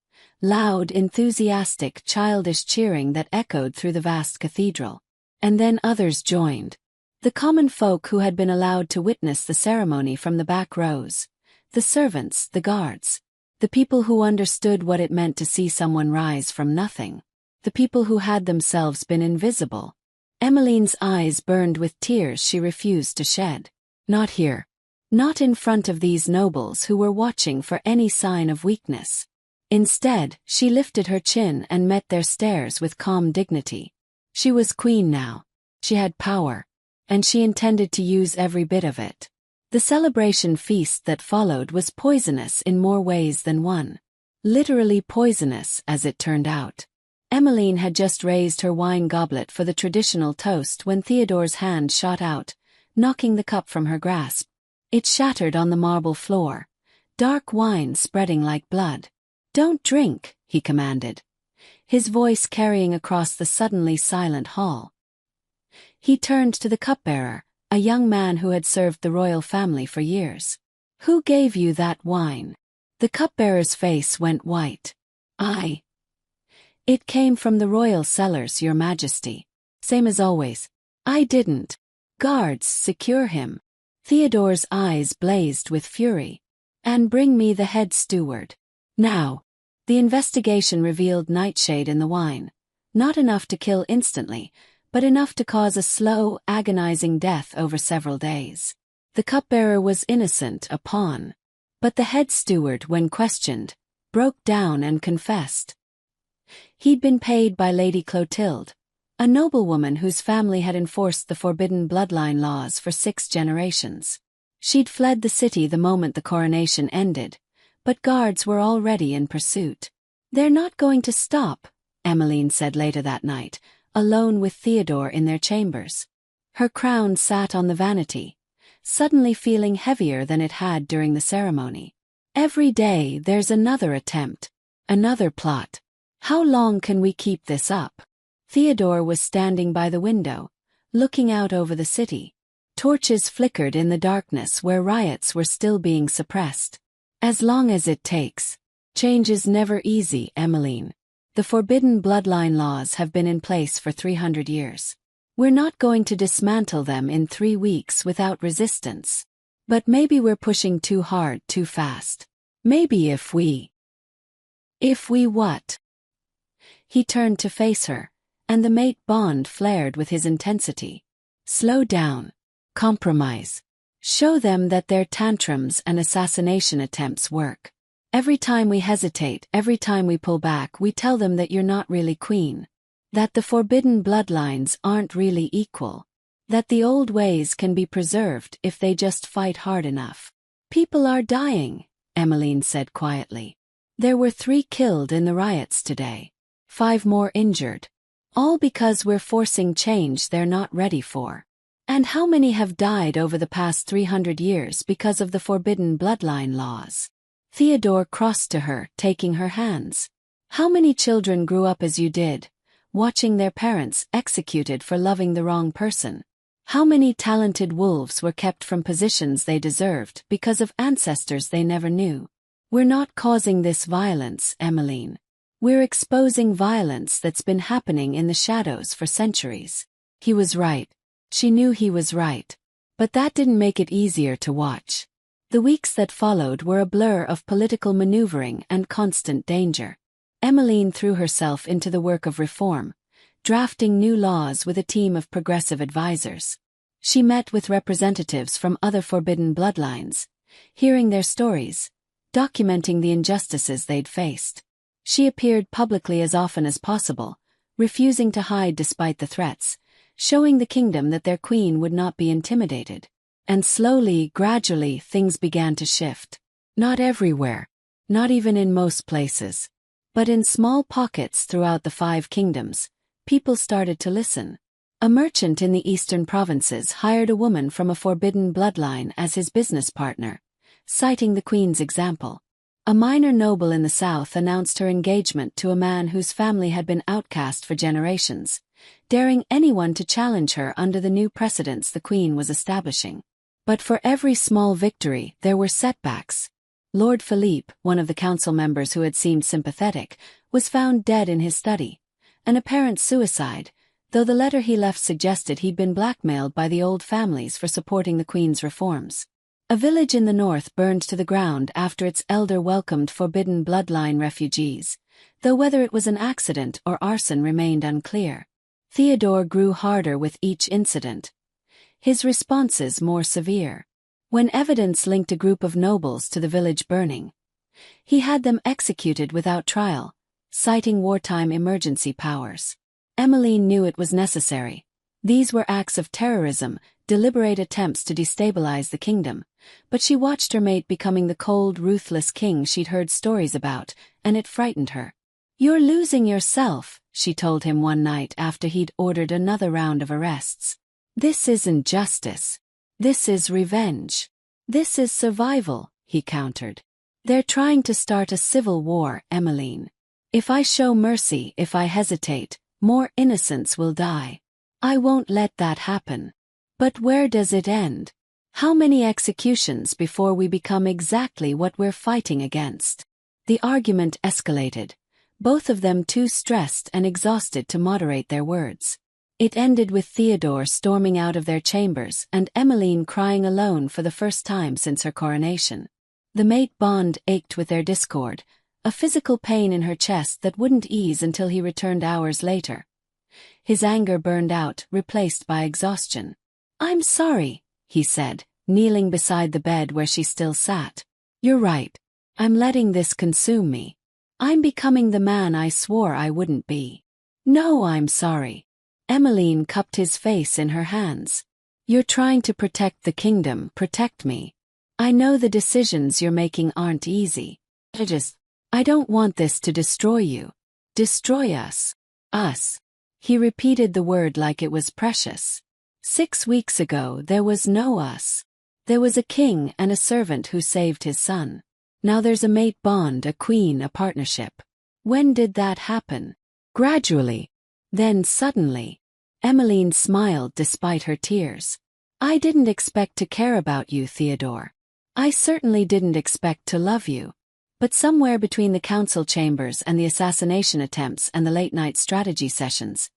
loud, enthusiastic, childish cheering that echoed through the vast cathedral. And then others joined. The common folk who had been allowed to witness the ceremony from the back rows. The servants, the guards. The people who understood what it meant to see someone rise from nothing. The people who had themselves been invisible. Emmeline's eyes burned with tears she refused to shed. Not here. Not in front of these nobles who were watching for any sign of weakness. Instead, she lifted her chin and met their stares with calm dignity. She was queen now. She had power, and she intended to use every bit of it. The celebration feast that followed was poisonous in more ways than one. Literally poisonous, as it turned out. Emmeline had just raised her wine goblet for the traditional toast when Theodore's hand shot out, knocking the cup from her grasp. It shattered on the marble floor, dark wine spreading like blood. "Don't drink," he commanded, his voice carrying across the suddenly silent hall. He turned to the cupbearer, a young man who had served the royal family for years. "Who gave you that wine?" The cupbearer's face went white. It came from the royal cellars, Your Majesty." "Same as always." "I didn't." "Guards, secure him." Theodore's eyes blazed with fury. "And bring me the head steward. Now." The investigation revealed nightshade in the wine, not enough to kill instantly, but enough to cause a slow, agonizing death over several days. The cupbearer was innocent, a pawn. But the head steward, when questioned, broke down and confessed. He'd been paid by Lady Clotilde, a noblewoman whose family had enforced the forbidden bloodline laws for 6 generations. She'd fled the city the moment the coronation ended, but guards were already in pursuit. "They're not going to stop," Emmeline said later that night, alone with Theodore in their chambers. Her crown sat on the vanity, suddenly feeling heavier than it had during the ceremony. "Every day there's another attempt, another plot. How long can we keep this up?" Theodore was standing by the window, looking out over the city. Torches flickered in the darkness where riots were still being suppressed. "As long as it takes. Change is never easy, Emmeline. The forbidden bloodline laws have been in place for 300 years. We're not going to dismantle them in 3 weeks without resistance. But maybe we're pushing too hard too fast. Maybe if we what?" He turned to face her, and the mate bond flared with his intensity. "Slow down. Compromise. Show them that their tantrums and assassination attempts work. Every time we hesitate, every time we pull back, we tell them that you're not really queen. That the forbidden bloodlines aren't really equal. That the old ways can be preserved if they just fight hard enough." "People are dying," Emmeline said quietly. "There were 3 killed in the riots today. 5 more injured. All because we're forcing change they're not ready for. And how many have died over the past 300 years because of the forbidden bloodline laws?" Theodore crossed to her, taking her hands. "How many children grew up as you did, watching their parents executed for loving the wrong person? How many talented wolves were kept from positions they deserved because of ancestors they never knew? We're not causing this violence, Emmeline. We're exposing violence that's been happening in the shadows for centuries." He was right. She knew he was right. But that didn't make it easier to watch. The weeks that followed were a blur of political maneuvering and constant danger. Emmeline threw herself into the work of reform, drafting new laws with a team of progressive advisors. She met with representatives from other forbidden bloodlines, hearing their stories, documenting the injustices they'd faced. She appeared publicly as often as possible, refusing to hide despite the threats, showing the kingdom that their queen would not be intimidated. And slowly, gradually, things began to shift. Not everywhere, not even in most places. But in small pockets throughout the 5 kingdoms, people started to listen. A merchant in the eastern provinces hired a woman from a forbidden bloodline as his business partner, citing the queen's example. A minor noble in the south announced her engagement to a man whose family had been outcast for generations, daring anyone to challenge her under the new precedents the queen was establishing. But for every small victory, there were setbacks. Lord Philippe, one of the council members who had seemed sympathetic, was found dead in his study. An apparent suicide, though the letter he left suggested he'd been blackmailed by the old families for supporting the Queen's reforms. A village in the north burned to the ground after its elder welcomed forbidden bloodline refugees, though whether it was an accident or arson remained unclear. Theodore grew harder with each incident, his responses more severe. When evidence linked a group of nobles to the village burning, he had them executed without trial, citing wartime emergency powers. Emmeline knew it was necessary. These were acts of terrorism, deliberate attempts to destabilize the kingdom, but she watched her mate becoming the cold, ruthless king she'd heard stories about, and it frightened her. "You're losing yourself," she told him one night after he'd ordered another round of arrests. "This isn't justice. This is revenge. This is survival," he countered. "They're trying to start a civil war, Emmeline. If I show mercy, if I hesitate, more innocents will die. I won't let that happen. But where does it end? How many executions before we become exactly what we're fighting against?" The argument escalated, both of them too stressed and exhausted to moderate their words. It ended with Theodore storming out of their chambers and Emmeline crying alone for the first time since her coronation. The mate bond ached with their discord, a physical pain in her chest that wouldn't ease until he returned hours later. His anger burned out, replaced by exhaustion. "I'm sorry," he said, kneeling beside the bed where she still sat. "You're right. I'm letting this consume me. I'm becoming the man I swore I wouldn't be." "No, I'm sorry." Emmeline cupped his face in her hands. You're trying to protect the kingdom, protect me. I know the decisions you're making aren't easy. I don't want this to destroy you. Destroy us. Us. He repeated the word like it was precious. 6 weeks ago there was no us. There was a king and a servant who saved his son. Now there's a mate bond, a queen, a partnership. When did that happen? Gradually. Then suddenly. Emmeline smiled despite her tears. I didn't expect to care about you, Theodore. I certainly didn't expect to love you. But somewhere between the council chambers and the assassination attempts and the late-night strategy sessions,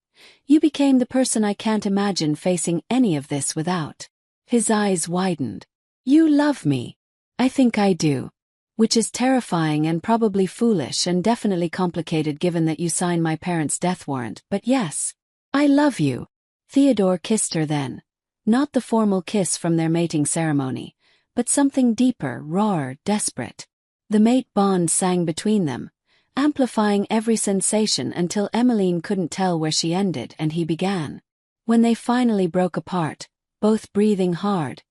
you became the person I can't imagine facing any of this without. His eyes widened. You love me. I think I do. Which is terrifying and probably foolish and definitely complicated given that you signed my parents' death warrant, but yes. I love you. Theodore kissed her then. Not the formal kiss from their mating ceremony, but something deeper, rawer, desperate. The mate bond sang between them, amplifying every sensation until Emmeline couldn't tell where she ended and he began. When they finally broke apart, both breathing hard,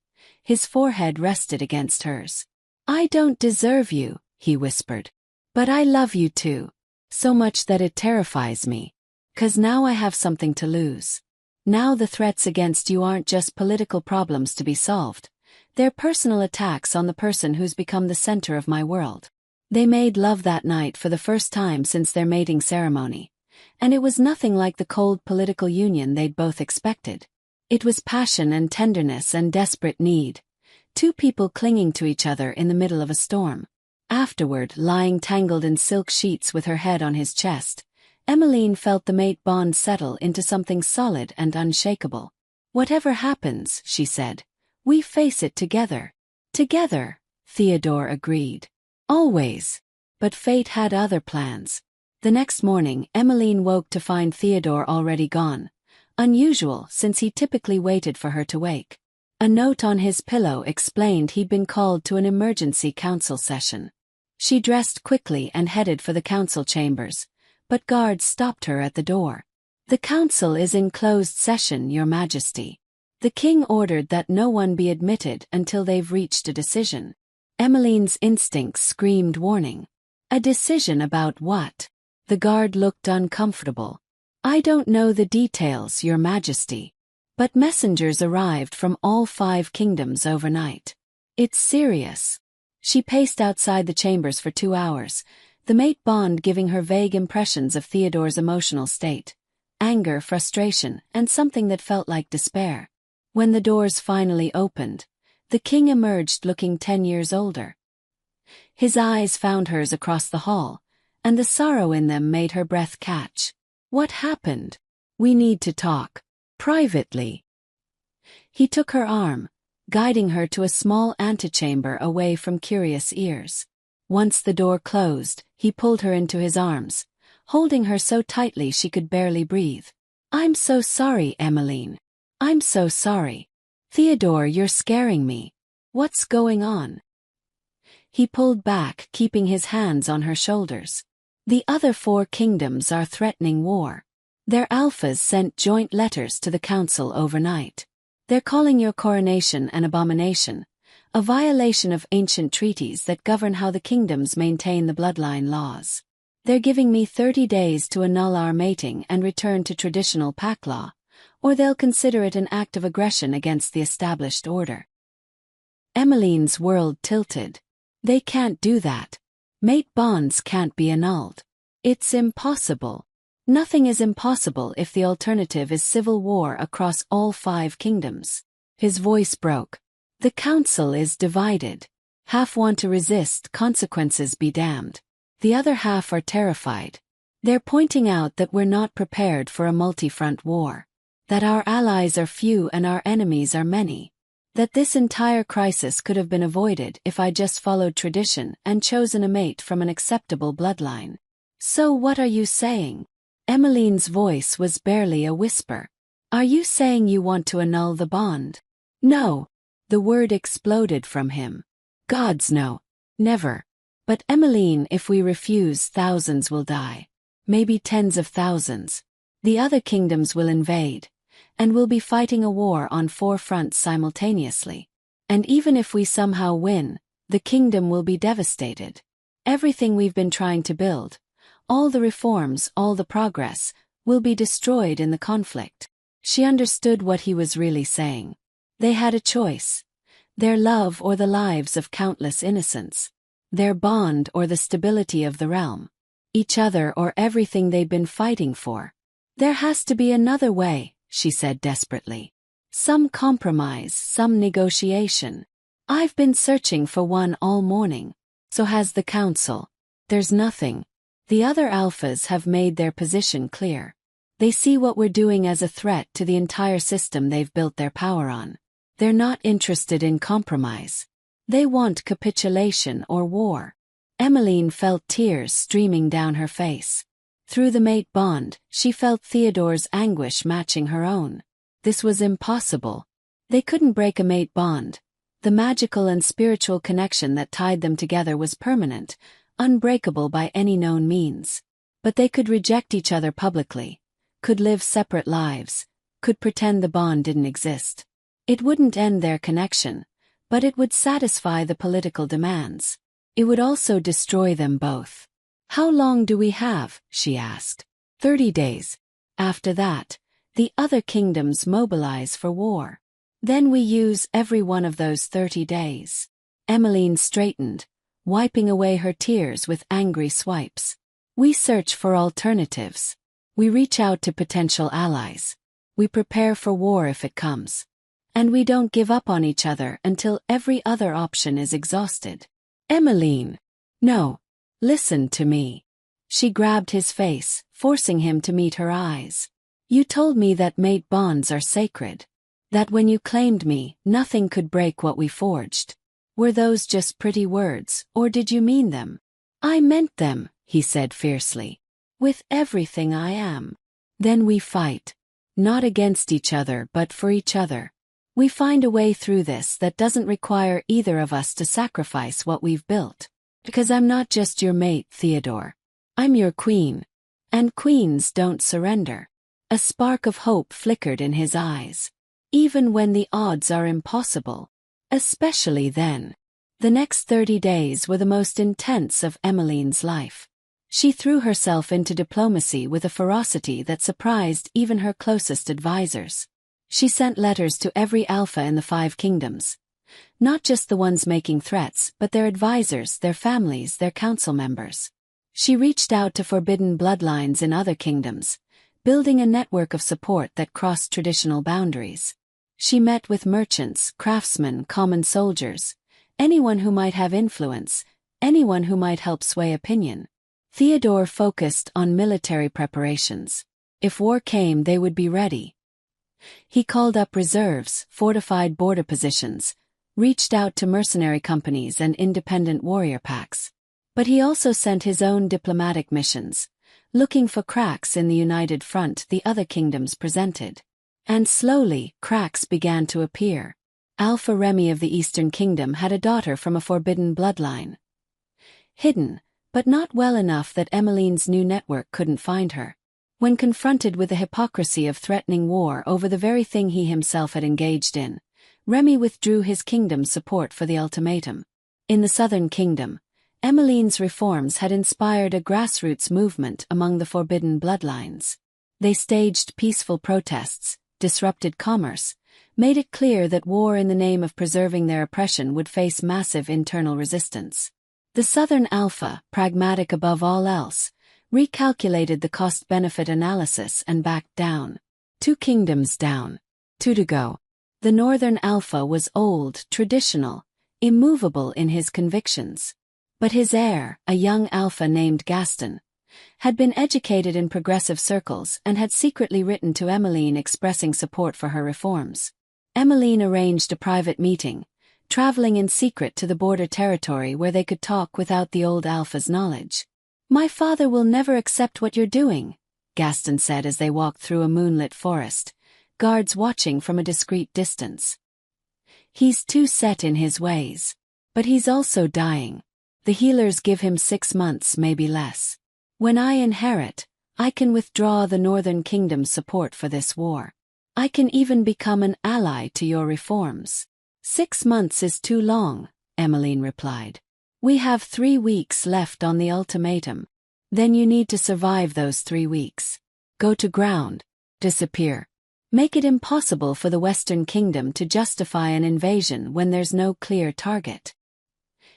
his forehead rested against hers. I don't deserve you, he whispered. But I love you too. So much that it terrifies me. 'Cause now I have something to lose. Now the threats against you aren't just political problems to be solved. They're personal attacks on the person who's become the center of my world. They made love that night for the first time since their mating ceremony. And it was nothing like the cold political union they'd both expected. It was passion and tenderness and desperate need. Two people clinging to each other in the middle of a storm. Afterward, lying tangled in silk sheets with her head on his chest, Emmeline felt the mate bond settle into something solid and unshakable. Whatever happens, she said, we face it together. Together, Theodore agreed. Always. But fate had other plans. The next morning, Emmeline woke to find Theodore already gone. Unusual, since he typically waited for her to wake. A note on his pillow explained he'd been called to an emergency council session. She dressed quickly and headed for the council chambers, but guards stopped her at the door. The council is in closed session, Your Majesty. The king ordered that no one be admitted until they've reached a decision. Emmeline's instincts screamed warning. A decision about what? The guard looked uncomfortable. I don't know the details, Your Majesty. But messengers arrived from all 5 kingdoms overnight. It's serious. She paced outside the chambers for 2 hours, the mate bond giving her vague impressions of Theodore's emotional state. Anger, frustration, and something that felt like despair. When the doors finally opened, the king emerged looking 10 years older. His eyes found hers across the hall, and the sorrow in them made her breath catch. What happened? We need to talk. Privately. He took her arm, guiding her to a small antechamber away from curious ears. Once the door closed, he pulled her into his arms, holding her so tightly she could barely breathe. I'm so sorry, Emmeline. I'm so sorry. Theodore, you're scaring me. What's going on? He pulled back, keeping his hands on her shoulders. The other 4 kingdoms are threatening war. Their alphas sent joint letters to the council overnight. They're calling your coronation an abomination, a violation of ancient treaties that govern how the kingdoms maintain the bloodline laws. They're giving me 30 days to annul our mating and return to traditional pack law, or they'll consider it an act of aggression against the established order. Emmeline's world tilted. They can't do that. Mate bonds can't be annulled. It's impossible. Nothing is impossible if the alternative is civil war across all 5 kingdoms. His voice broke. The council is divided. Half want to resist, consequences be damned. The other half are terrified. They're pointing out that we're not prepared for a multi-front war. That our allies are few and our enemies are many. That this entire crisis could have been avoided if I just followed tradition and chosen a mate from an acceptable bloodline. So what are you saying? Emmeline's voice was barely a whisper. Are you saying you want to annul the bond? No. The word exploded from him. Gods no. Never. But Emmeline, if we refuse, thousands will die. Maybe tens of thousands. The other kingdoms will invade. and we'll be fighting a war on 4 fronts simultaneously. And even if we somehow win, the kingdom will be devastated. Everything we've been trying to build, all the reforms, all the progress, will be destroyed in the conflict." She understood what he was really saying. They had a choice: their love or the lives of countless innocents, their bond or the stability of the realm, each other or everything they'd been fighting for. "There has to be another way," she said desperately. "Some compromise, some negotiation. I've been searching for one all morning. So has the council. There's nothing. The other alphas have made their position clear. They see what we're doing as a threat to the entire system they've built their power on. They're not interested in compromise. They want capitulation or war." Emmeline felt tears streaming down her face. Through the mate bond, she felt Theodore's anguish matching her own. This was impossible. They couldn't break a mate bond. The magical and spiritual connection that tied them together was permanent, unbreakable by any known means. But they could reject each other publicly, could live separate lives, could pretend the bond didn't exist. It wouldn't end their connection, but it would satisfy the political demands. It would also destroy them both. "How long do we have?" she asked. 30 days. After that, the other kingdoms mobilize for war. Then we use every one of those 30 days. Emmeline straightened, wiping away her tears with angry swipes. "We search for alternatives. We reach out to potential allies. We prepare for war if it comes. And we don't give up on each other until every other option is exhausted." "Emmeline! No. Listen to me." She grabbed his face, forcing him to meet her eyes. "You told me that mate bonds are sacred. That when you claimed me, nothing could break what we forged. Were those just pretty words, or did you mean them?" "I meant them," he said fiercely. "With everything I am. Then we fight. Not against each other but for each other. We find a way through this that doesn't require either of us to sacrifice what we've built. Because I'm not just your mate, Theodore. I'm your queen. And queens don't surrender." A spark of hope flickered in his eyes. "Even when the odds are impossible. Especially then." The next 30 days were the most intense of Emmeline's life. She threw herself into diplomacy with a ferocity that surprised even her closest advisors. She sent letters to every alpha in the 5 kingdoms. Not just the ones making threats, but their advisors, their families, their council members. She reached out to forbidden bloodlines in other kingdoms, building a network of support that crossed traditional boundaries. She met with merchants, craftsmen, common soldiers, anyone who might have influence, anyone who might help sway opinion. Theodore focused on military preparations. If war came, they would be ready. He called up reserves, fortified border positions, reached out to mercenary companies and independent warrior packs. But he also sent his own diplomatic missions, looking for cracks in the united front the other kingdoms presented. And slowly, cracks began to appear. Alpha Remy of the Eastern Kingdom had a daughter from a forbidden bloodline. Hidden, but not well enough that Emmeline's new network couldn't find her. When confronted with the hypocrisy of threatening war over the very thing he himself had engaged in, Remy withdrew his kingdom's support for the ultimatum. In the Southern Kingdom, Emmeline's reforms had inspired a grassroots movement among the forbidden bloodlines. They staged peaceful protests, disrupted commerce, made it clear that war in the name of preserving their oppression would face massive internal resistance. The Southern Alpha, pragmatic above all else, recalculated the cost-benefit analysis and backed down. 2 kingdoms down. 2 to go. The Northern Alpha was old, traditional, immovable in his convictions. But his heir, a young alpha named Gaston, had been educated in progressive circles and had secretly written to Emmeline expressing support for her reforms. Emmeline arranged a private meeting, traveling in secret to the border territory where they could talk without the old alpha's knowledge. "My father will never accept what you're doing," Gaston said as they walked through a moonlit forest, guards watching from a discreet distance. "He's too set in his ways. But he's also dying. The healers give him 6 months, maybe less. When I inherit, I can withdraw the Northern Kingdom's support for this war. I can even become an ally to your reforms. 6 months is too long, Emmeline replied. We have 3 weeks left on the ultimatum. Then you need to survive those 3 weeks. Go to ground. Disappear. Make it impossible for the Western Kingdom to justify an invasion when there's no clear target.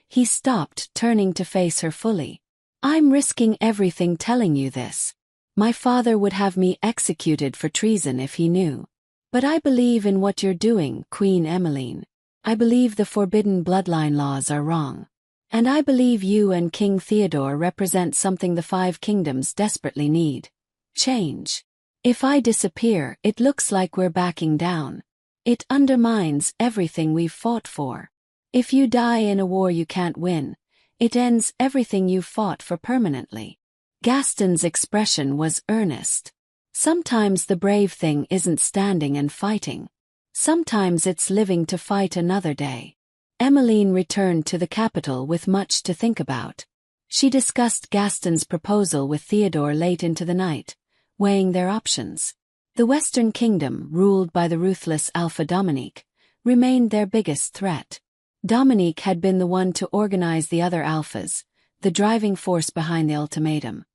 He stopped, turning to face her fully. I'm risking everything telling you this. My father would have me executed for treason if he knew. But I believe in what you're doing, Queen Emmeline. I believe the forbidden bloodline laws are wrong. And I believe you and King Theodore represent something the 5 kingdoms desperately need. Change. If I disappear, it looks like we're backing down. It undermines everything we've fought for. If you die in a war you can't win, it ends everything you've fought for permanently. Gaston's expression was earnest. Sometimes the brave thing isn't standing and fighting. Sometimes it's living to fight another day. Emmeline returned to the capital with much to think about. She discussed Gaston's proposal with Theodore late into the night, weighing their options. The Western Kingdom, ruled by the ruthless Alpha Dominique, remained their biggest threat. Dominique had been the one to organize the other Alphas, the driving force behind the ultimatum.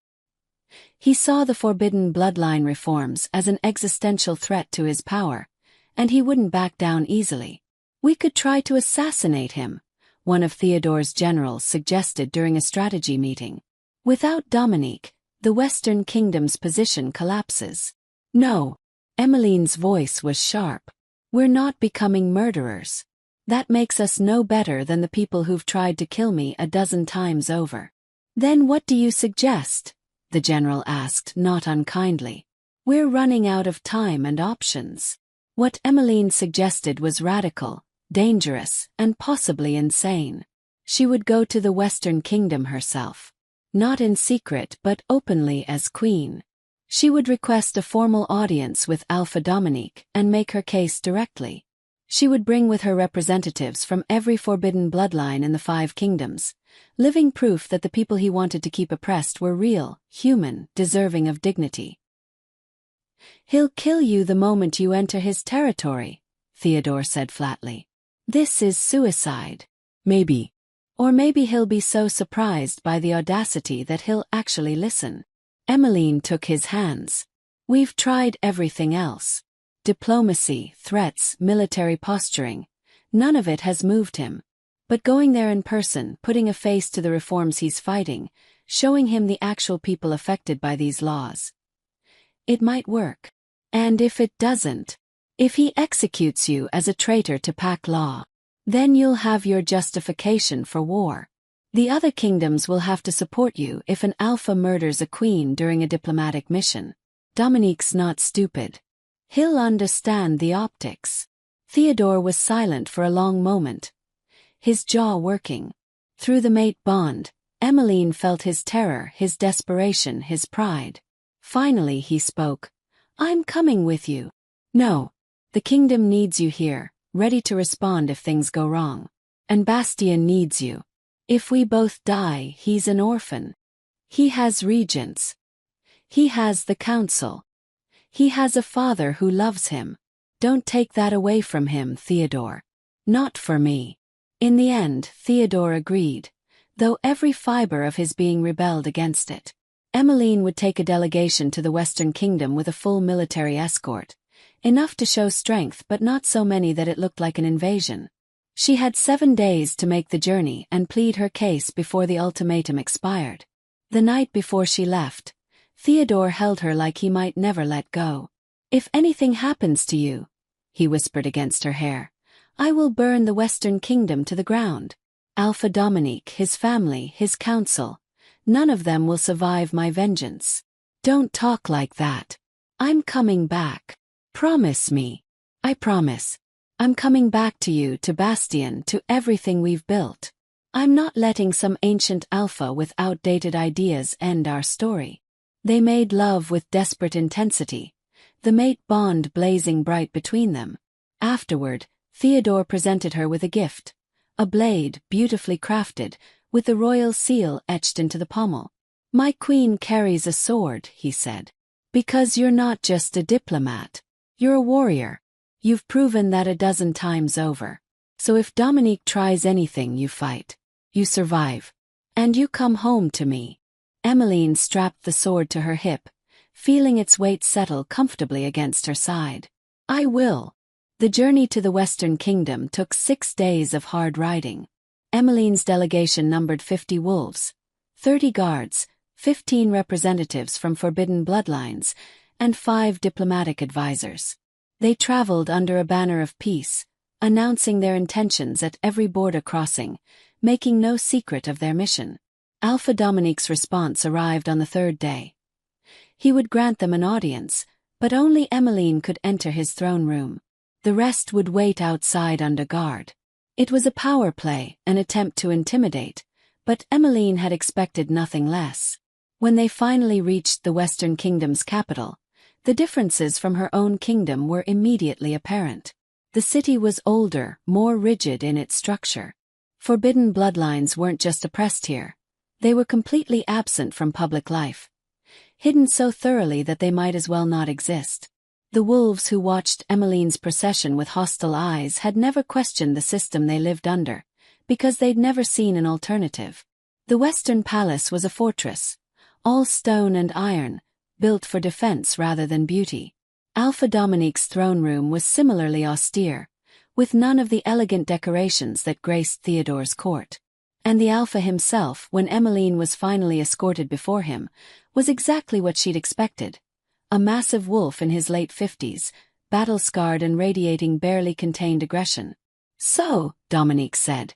He saw the forbidden bloodline reforms as an existential threat to his power, and he wouldn't back down easily. We could try to assassinate him, one of Theodore's generals suggested during a strategy meeting. Without Dominique, the Western Kingdom's position collapses. No. Emmeline's voice was sharp. We're not becoming murderers. That makes us no better than the people who've tried to kill me a dozen times over. Then what do you suggest? The general asked, not unkindly. We're running out of time and options. What Emmeline suggested was radical, dangerous, and possibly insane. She would go to the Western Kingdom herself. Not in secret but openly as queen. She would request a formal audience with Alpha Dominique and make her case directly. She would bring with her representatives from every forbidden bloodline in the 5 kingdoms, living proof that the people he wanted to keep oppressed were real, human, deserving of dignity. He'll kill you the moment you enter his territory, Theodore said flatly. This is suicide. Maybe. Or maybe he'll be so surprised by the audacity that he'll actually listen. Emmeline took his hands. We've tried everything else. Diplomacy, threats, military posturing. None of it has moved him. But going there in person, putting a face to the reforms he's fighting, showing him the actual people affected by these laws. It might work. And if it doesn't, if he executes you as a traitor to pack law, then you'll have your justification for war. The other kingdoms will have to support you if an alpha murders a queen during a diplomatic mission. Dominique's not stupid. He'll understand the optics. Theodore was silent for a long moment, his jaw working. Through the mate bond, Emmeline felt his terror, his desperation, his pride. Finally he spoke. I'm coming with you. No. The kingdom needs you here, ready to respond if things go wrong. And Bastien needs you. If we both die, he's an orphan. He has regents. He has the council. He has a father who loves him. Don't take that away from him, Theodore. Not for me. In the end, Theodore agreed, though every fiber of his being rebelled against it. Emmeline would take a delegation to the Western Kingdom with a full military escort. Enough to show strength but not so many that it looked like an invasion. She had 7 days to make the journey and plead her case before the ultimatum expired. The night before she left, Theodore held her like he might never let go. If anything happens to you, he whispered against her hair, I will burn the Western Kingdom to the ground. Alpha Dominique, his family, his council, none of them will survive my vengeance. Don't talk like that. I'm coming back. Promise me. I promise. I'm coming back to you, to Bastien, to everything we've built. I'm not letting some ancient alpha with outdated ideas end our story. They made love with desperate intensity, the mate bond blazing bright between them. Afterward, Theodore presented her with a gift, a blade beautifully crafted, with the royal seal etched into the pommel. My queen carries a sword, he said. Because you're not just a diplomat. You're a warrior. You've proven that a dozen times over. So if Dominique tries anything, you fight. You survive. And you come home to me. Emmeline strapped the sword to her hip, feeling its weight settle comfortably against her side. I will. The journey to the Western Kingdom took 6 days of hard riding. Emmeline's delegation numbered 50 wolves, 30 guards, 15 representatives from forbidden bloodlines, and 5 diplomatic advisors. They traveled under a banner of peace, announcing their intentions at every border crossing, making no secret of their mission. Alpha Dominique's response arrived on the 3rd day. He would grant them an audience, but only Emmeline could enter his throne room. The rest would wait outside under guard. It was a power play, an attempt to intimidate, but Emmeline had expected nothing less. When they finally reached the Western Kingdom's capital, the differences from her own kingdom were immediately apparent. The city was older, more rigid in its structure. Forbidden bloodlines weren't just oppressed here. They were completely absent from public life, hidden so thoroughly that they might as well not exist. The wolves who watched Emmeline's procession with hostile eyes had never questioned the system they lived under, because they'd never seen an alternative. The Western Palace was a fortress, all stone and iron, built for defense rather than beauty. Alpha Dominique's throne room was similarly austere, with none of the elegant decorations that graced Theodore's court. And the Alpha himself, when Emmeline was finally escorted before him, was exactly what she'd expected. A massive wolf in his late 50s, battle-scarred and radiating barely contained aggression. So, Dominique said,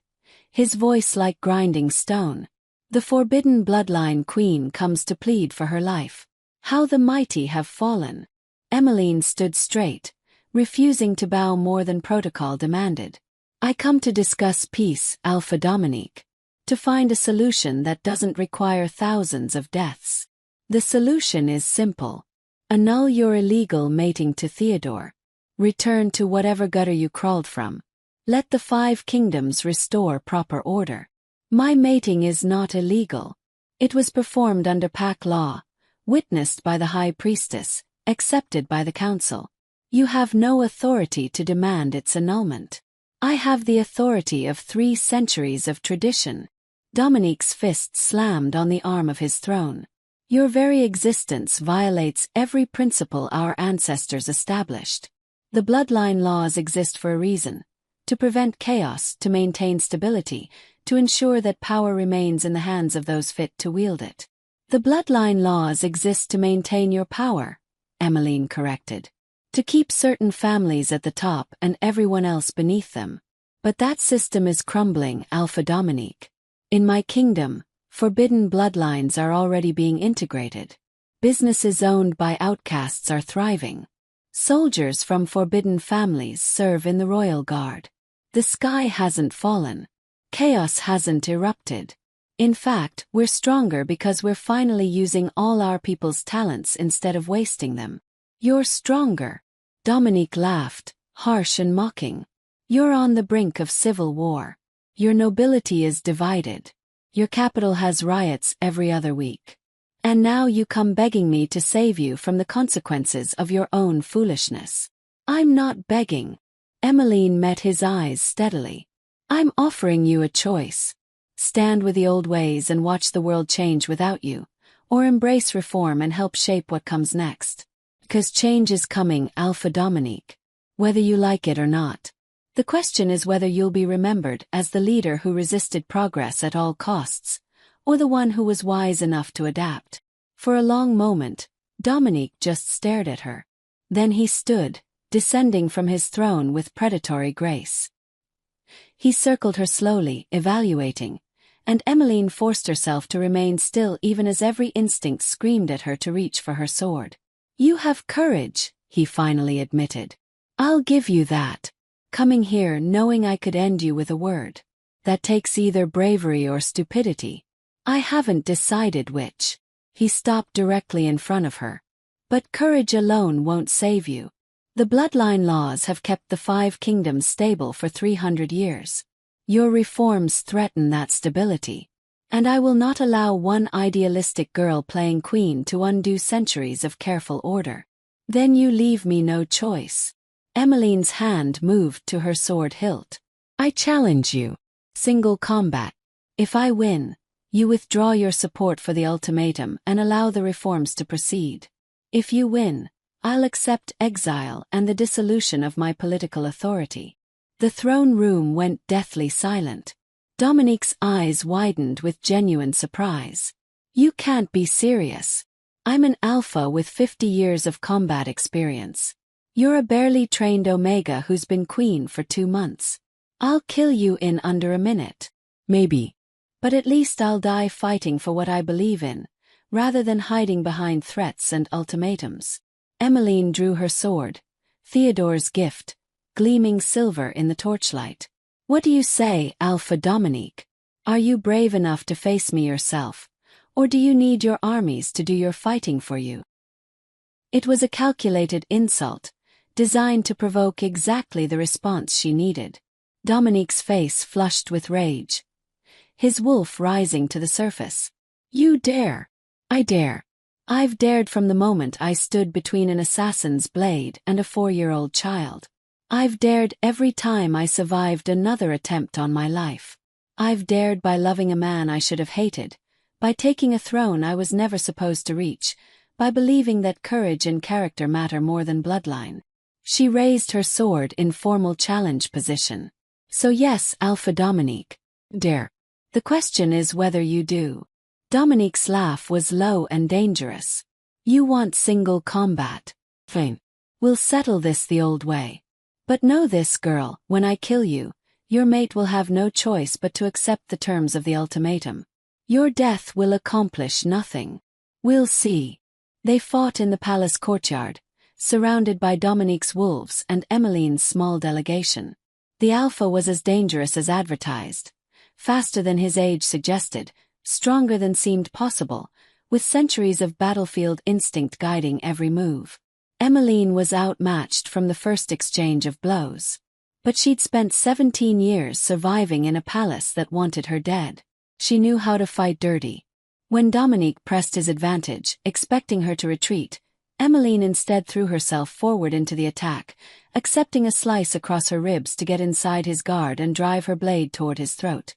his voice like grinding stone, the forbidden bloodline queen comes to plead for her life. How the mighty have fallen. Emmeline stood straight, refusing to bow more than protocol demanded. I come to discuss peace, Alpha Dominique. To find a solution that doesn't require thousands of deaths. The solution is simple. Annul your illegal mating to Theodore. Return to whatever gutter you crawled from. Let the 5 kingdoms restore proper order. My mating is not illegal. It was performed under pack law, witnessed by the high priestess, accepted by the council. You have no authority to demand its annulment. I have the authority of 3 centuries of tradition. Dominique's fist slammed on the arm of his throne. Your very existence violates every principle our ancestors established. The bloodline laws exist for a reason. To prevent chaos, to maintain stability, to ensure that power remains in the hands of those fit to wield it. The bloodline laws exist to maintain your power, Emmeline corrected. To keep certain families at the top and everyone else beneath them. But that system is crumbling, Alpha Dominique. In my kingdom, forbidden bloodlines are already being integrated. Businesses owned by outcasts are thriving. Soldiers from forbidden families serve in the royal guard. The sky hasn't fallen. Chaos hasn't erupted. In fact, we're stronger because we're finally using all our people's talents instead of wasting them. You're stronger. Dominique laughed, harsh and mocking. You're on the brink of civil war. Your nobility is divided. Your capital has riots every other week. And now you come begging me to save you from the consequences of your own foolishness. I'm not begging. Emmeline met his eyes steadily. I'm offering you a choice. Stand with the old ways and watch the world change without you, or embrace reform and help shape what comes next. Because change is coming, Alpha Dominique. Whether you like it or not. The question is whether you'll be remembered as the leader who resisted progress at all costs, or the one who was wise enough to adapt. For a long moment, Dominique just stared at her. Then he stood, descending from his throne with predatory grace. He circled her slowly, evaluating, and Emmeline forced herself to remain still even as every instinct screamed at her to reach for her sword. You have courage, he finally admitted. I'll give you that. Coming here knowing I could end you with a word. That takes either bravery or stupidity. I haven't decided which. He stopped directly in front of her. But courage alone won't save you. The bloodline laws have kept the 5 kingdoms stable for 300 years. Your reforms threaten that stability. And I will not allow one idealistic girl playing queen to undo centuries of careful order. Then you leave me no choice. Emmeline's hand moved to her sword hilt. I challenge you. Single combat. If I win, you withdraw your support for the ultimatum and allow the reforms to proceed. If you win, I'll accept exile and the dissolution of my political authority. The throne room went deathly silent. Dominique's eyes widened with genuine surprise. You can't be serious. I'm an alpha with 50 years of combat experience. You're a barely trained Omega who's been queen for 2 months. I'll kill you in under a minute. Maybe. But at least I'll die fighting for what I believe in, rather than hiding behind threats and ultimatums. Emmeline drew her sword, Theodore's gift, gleaming silver in the torchlight. What do you say, Alpha Dominique? Are you brave enough to face me yourself, or do you need your armies to do your fighting for you? It was a calculated insult, designed to provoke exactly the response she needed. Dominique's face flushed with rage, his wolf rising to the surface. You dare. I dare. I've dared from the moment I stood between an assassin's blade and a 4-year-old child. I've dared every time I survived another attempt on my life. I've dared by loving a man I should have hated, by taking a throne I was never supposed to reach, by believing that courage and character matter more than bloodline. She raised her sword in formal challenge position. So yes, Alpha Dominique. Dare. The question is whether you do. Dominique's laugh was low and dangerous. You want single combat. Fine. We'll settle this the old way. But know this, girl, when I kill you, your mate will have no choice but to accept the terms of the ultimatum. Your death will accomplish nothing. We'll see. They fought in the palace courtyard, surrounded by Dominique's wolves and Emmeline's small delegation. The Alpha was as dangerous as advertised, faster than his age suggested, stronger than seemed possible, with centuries of battlefield instinct guiding every move. Emmeline was outmatched from the first exchange of blows. But she'd spent 17 years surviving in a palace that wanted her dead. She knew how to fight dirty. When Dominique pressed his advantage, expecting her to retreat, Emmeline instead threw herself forward into the attack, accepting a slice across her ribs to get inside his guard and drive her blade toward his throat.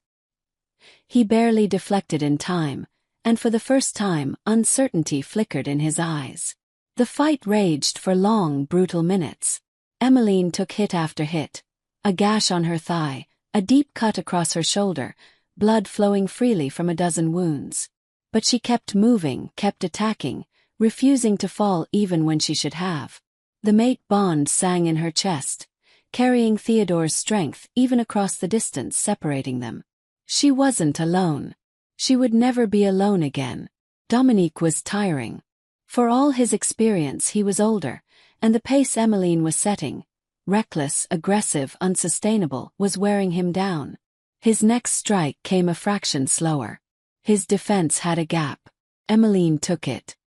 He barely deflected in time, and for the first time, uncertainty flickered in his eyes. The fight raged for long, brutal minutes. Emmeline took hit after hit. A gash on her thigh, a deep cut across her shoulder, blood flowing freely from a dozen wounds. But she kept moving, kept attacking, refusing to fall even when she should have. The mate bond sang in her chest, carrying Theodore's strength even across the distance separating them. She wasn't alone. She would never be alone again. Dominique was tiring. For all his experience he was older, and the pace Emmeline was setting, reckless, aggressive, unsustainable, was wearing him down. His next strike came a fraction slower. His defense had a gap. Emmeline took it.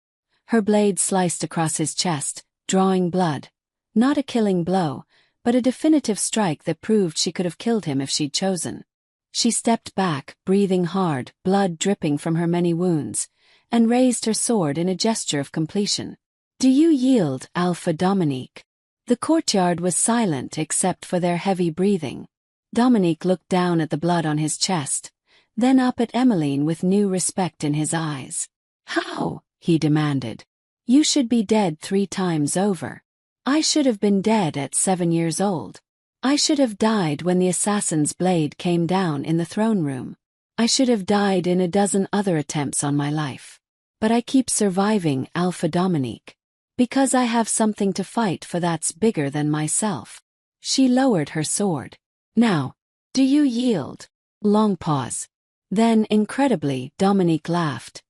Her blade sliced across his chest, drawing blood. Not a killing blow, but a definitive strike that proved she could have killed him if she'd chosen. She stepped back, breathing hard, blood dripping from her many wounds, and raised her sword in a gesture of completion. Do you yield, Alpha Dominique? The courtyard was silent except for their heavy breathing. Dominique looked down at the blood on his chest, then up at Emmeline with new respect in his eyes. How? He demanded. You should be dead 3 times over. I should have been dead at 7 years old. I should have died when the assassin's blade came down in the throne room. I should have died in a dozen other attempts on my life. But I keep surviving, Alpha Dominique. Because I have something to fight for that's bigger than myself. She lowered her sword. Now, do you yield? Long pause. Then, incredibly, Dominique laughed.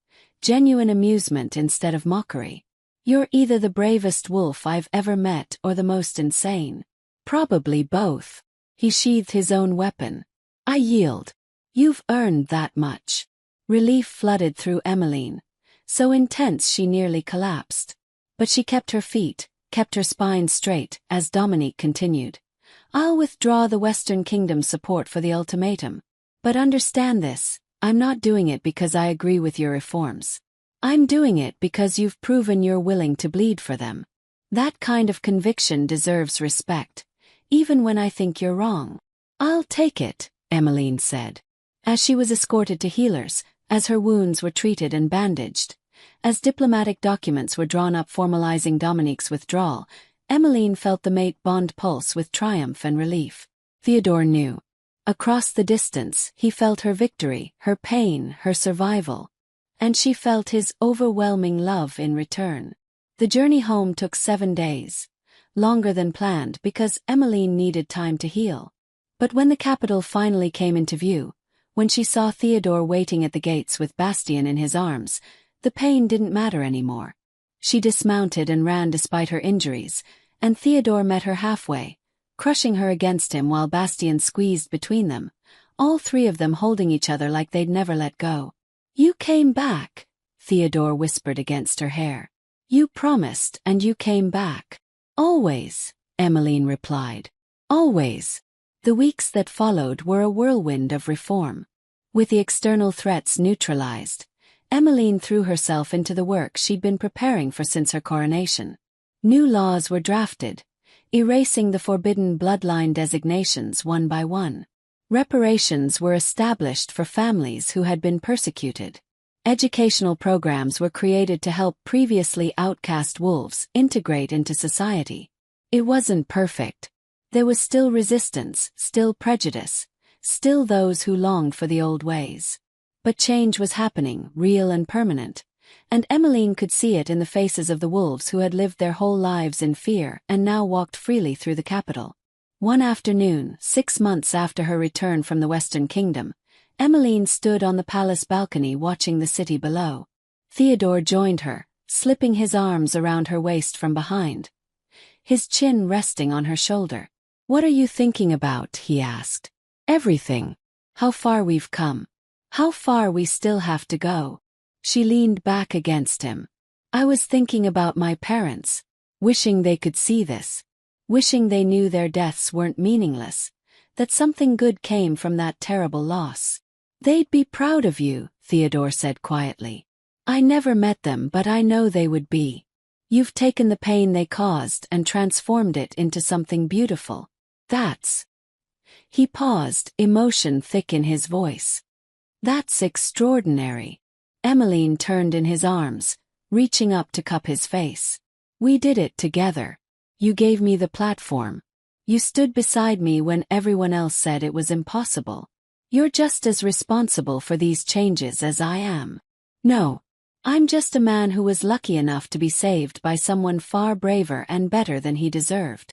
Genuine amusement instead of mockery. You're either the bravest wolf I've ever met or the most insane. Probably both. He sheathed his own weapon. I yield. You've earned that much. Relief flooded through Emmeline, so intense she nearly collapsed. But she kept her feet, kept her spine straight, as Dominique continued. I'll withdraw the Western Kingdom's support for the ultimatum. But understand this, I'm not doing it because I agree with your reforms. I'm doing it because you've proven you're willing to bleed for them. That kind of conviction deserves respect, even when I think you're wrong. I'll take it, Emmeline said. As she was escorted to healers, as her wounds were treated and bandaged, as diplomatic documents were drawn up formalizing Dominique's withdrawal, Emmeline felt the mate bond pulse with triumph and relief. Theodore knew. Across the distance, he felt her victory, her pain, her survival. And she felt his overwhelming love in return. The journey home took 7 days. Longer than planned because Emmeline needed time to heal. But when the capital finally came into view, when she saw Theodore waiting at the gates with Bastien in his arms, the pain didn't matter anymore. She dismounted and ran despite her injuries, and Theodore met her halfway, crushing her against him while Bastien squeezed between them, all three of them holding each other like they'd never let go. "You came back," Theodore whispered against her hair. "You promised and you came back." "Always," Emmeline replied. "Always." The weeks that followed were a whirlwind of reform. With the external threats neutralized, Emmeline threw herself into the work she'd been preparing for since her coronation. New laws were drafted, erasing the forbidden bloodline designations one by one. Reparations were established for families who had been persecuted. Educational programs were created to help previously outcast wolves integrate into society. It wasn't perfect. There was still resistance, still prejudice, still those who longed for the old ways. But change was happening, real and permanent, and Emmeline could see it in the faces of the wolves who had lived their whole lives in fear and now walked freely through the capital. One afternoon, 6 months after her return from the Western Kingdom, Emmeline stood on the palace balcony watching the city below. Theodore joined her, slipping his arms around her waist from behind, his chin resting on her shoulder. "What are you thinking about?" he asked. "Everything. How far we've come. How far we still have to go." She leaned back against him. "I was thinking about my parents, wishing they could see this, wishing they knew their deaths weren't meaningless, that something good came from that terrible loss." "They'd be proud of you," Theodore said quietly. "I never met them, but I know they would be. You've taken the pain they caused and transformed it into something beautiful. That's..." He paused, emotion thick in his voice. "That's extraordinary." Emmeline turned in his arms, reaching up to cup his face. "We did it together. You gave me the platform. You stood beside me when everyone else said it was impossible. You're just as responsible for these changes as I am." "No. I'm just a man who was lucky enough to be saved by someone far braver and better than he deserved."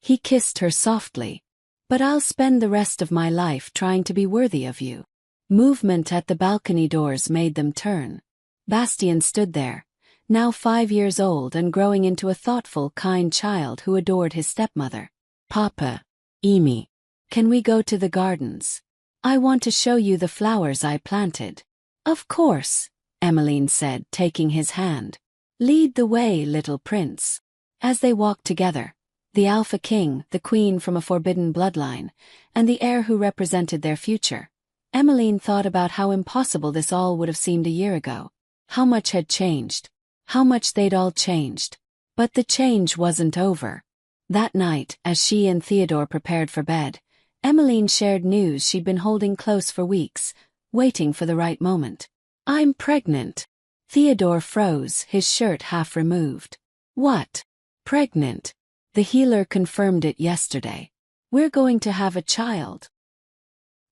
He kissed her softly. "But I'll spend the rest of my life trying to be worthy of you." Movement at the balcony doors made them turn. Bastien stood there, now 5 years old and growing into a thoughtful, kind child who adored his stepmother. "Papa, Amy, can we go to the gardens? I want to show you the flowers I planted." "Of course," Emmeline said, taking his hand. "Lead the way, little prince." As they walked together, the Alpha King, the queen from a forbidden bloodline, and the heir who represented their future, Emmeline thought about how impossible this all would have seemed a year ago. How much had changed. How much they'd all changed. But the change wasn't over. That night, as she and Theodore prepared for bed, Emmeline shared news she'd been holding close for weeks, waiting for the right moment. "I'm pregnant." Theodore froze, his shirt half removed. "What? Pregnant?" "The healer confirmed it yesterday. We're going to have a child."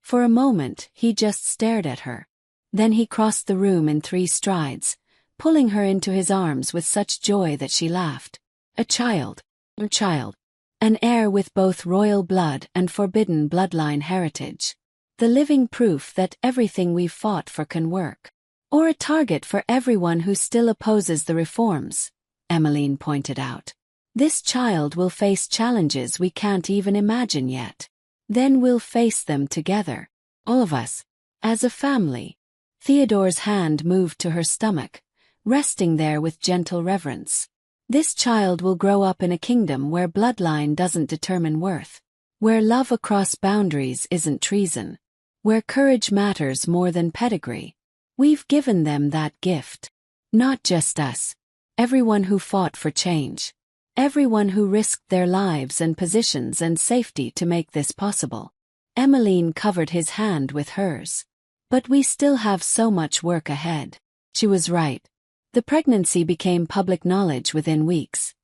For a moment, he just stared at her. Then he crossed the room in 3 strides, pulling her into his arms with such joy that she laughed. "A child. A child. An heir with both royal blood and forbidden bloodline heritage. The living proof that everything we've fought for can work. Or a target for everyone who still opposes the reforms," Emmeline pointed out. "This child will face challenges we can't even imagine yet. Then we'll face them together. All of us. As a family." Theodore's hand moved to her stomach, resting there with gentle reverence. "This child will grow up in a kingdom where bloodline doesn't determine worth. Where love across boundaries isn't treason. Where courage matters more than pedigree. We've given them that gift. Not just us. Everyone who fought for change. Everyone who risked their lives and positions and safety to make this possible. Emmeline covered his hand with hers. But we still have so much work ahead. She was right. The pregnancy became public knowledge within weeks,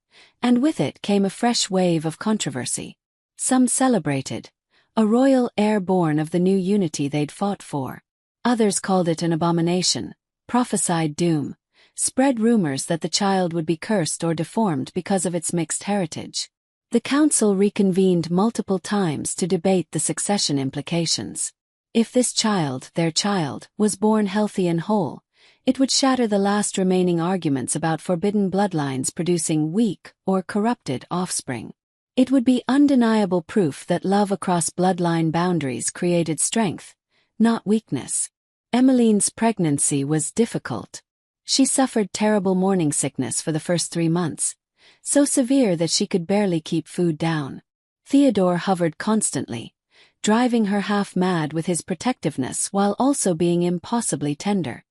and with it came a fresh wave of controversy. Some celebrated a royal heir born of the new unity they'd fought for. Others called it an abomination, prophesied doom, spread rumors that the child would be cursed or deformed because of its mixed heritage. The council reconvened multiple times to debate the succession implications. If this child, their child, was born healthy and whole, it would shatter the last remaining arguments about forbidden bloodlines producing weak or corrupted offspring. It would be undeniable proof that love across bloodline boundaries created strength, not weakness. Emmeline's pregnancy was difficult. She suffered terrible morning sickness for the first 3 months, so severe that she could barely keep food down. Theodore hovered constantly, driving her half mad with his protectiveness while also being impossibly tender.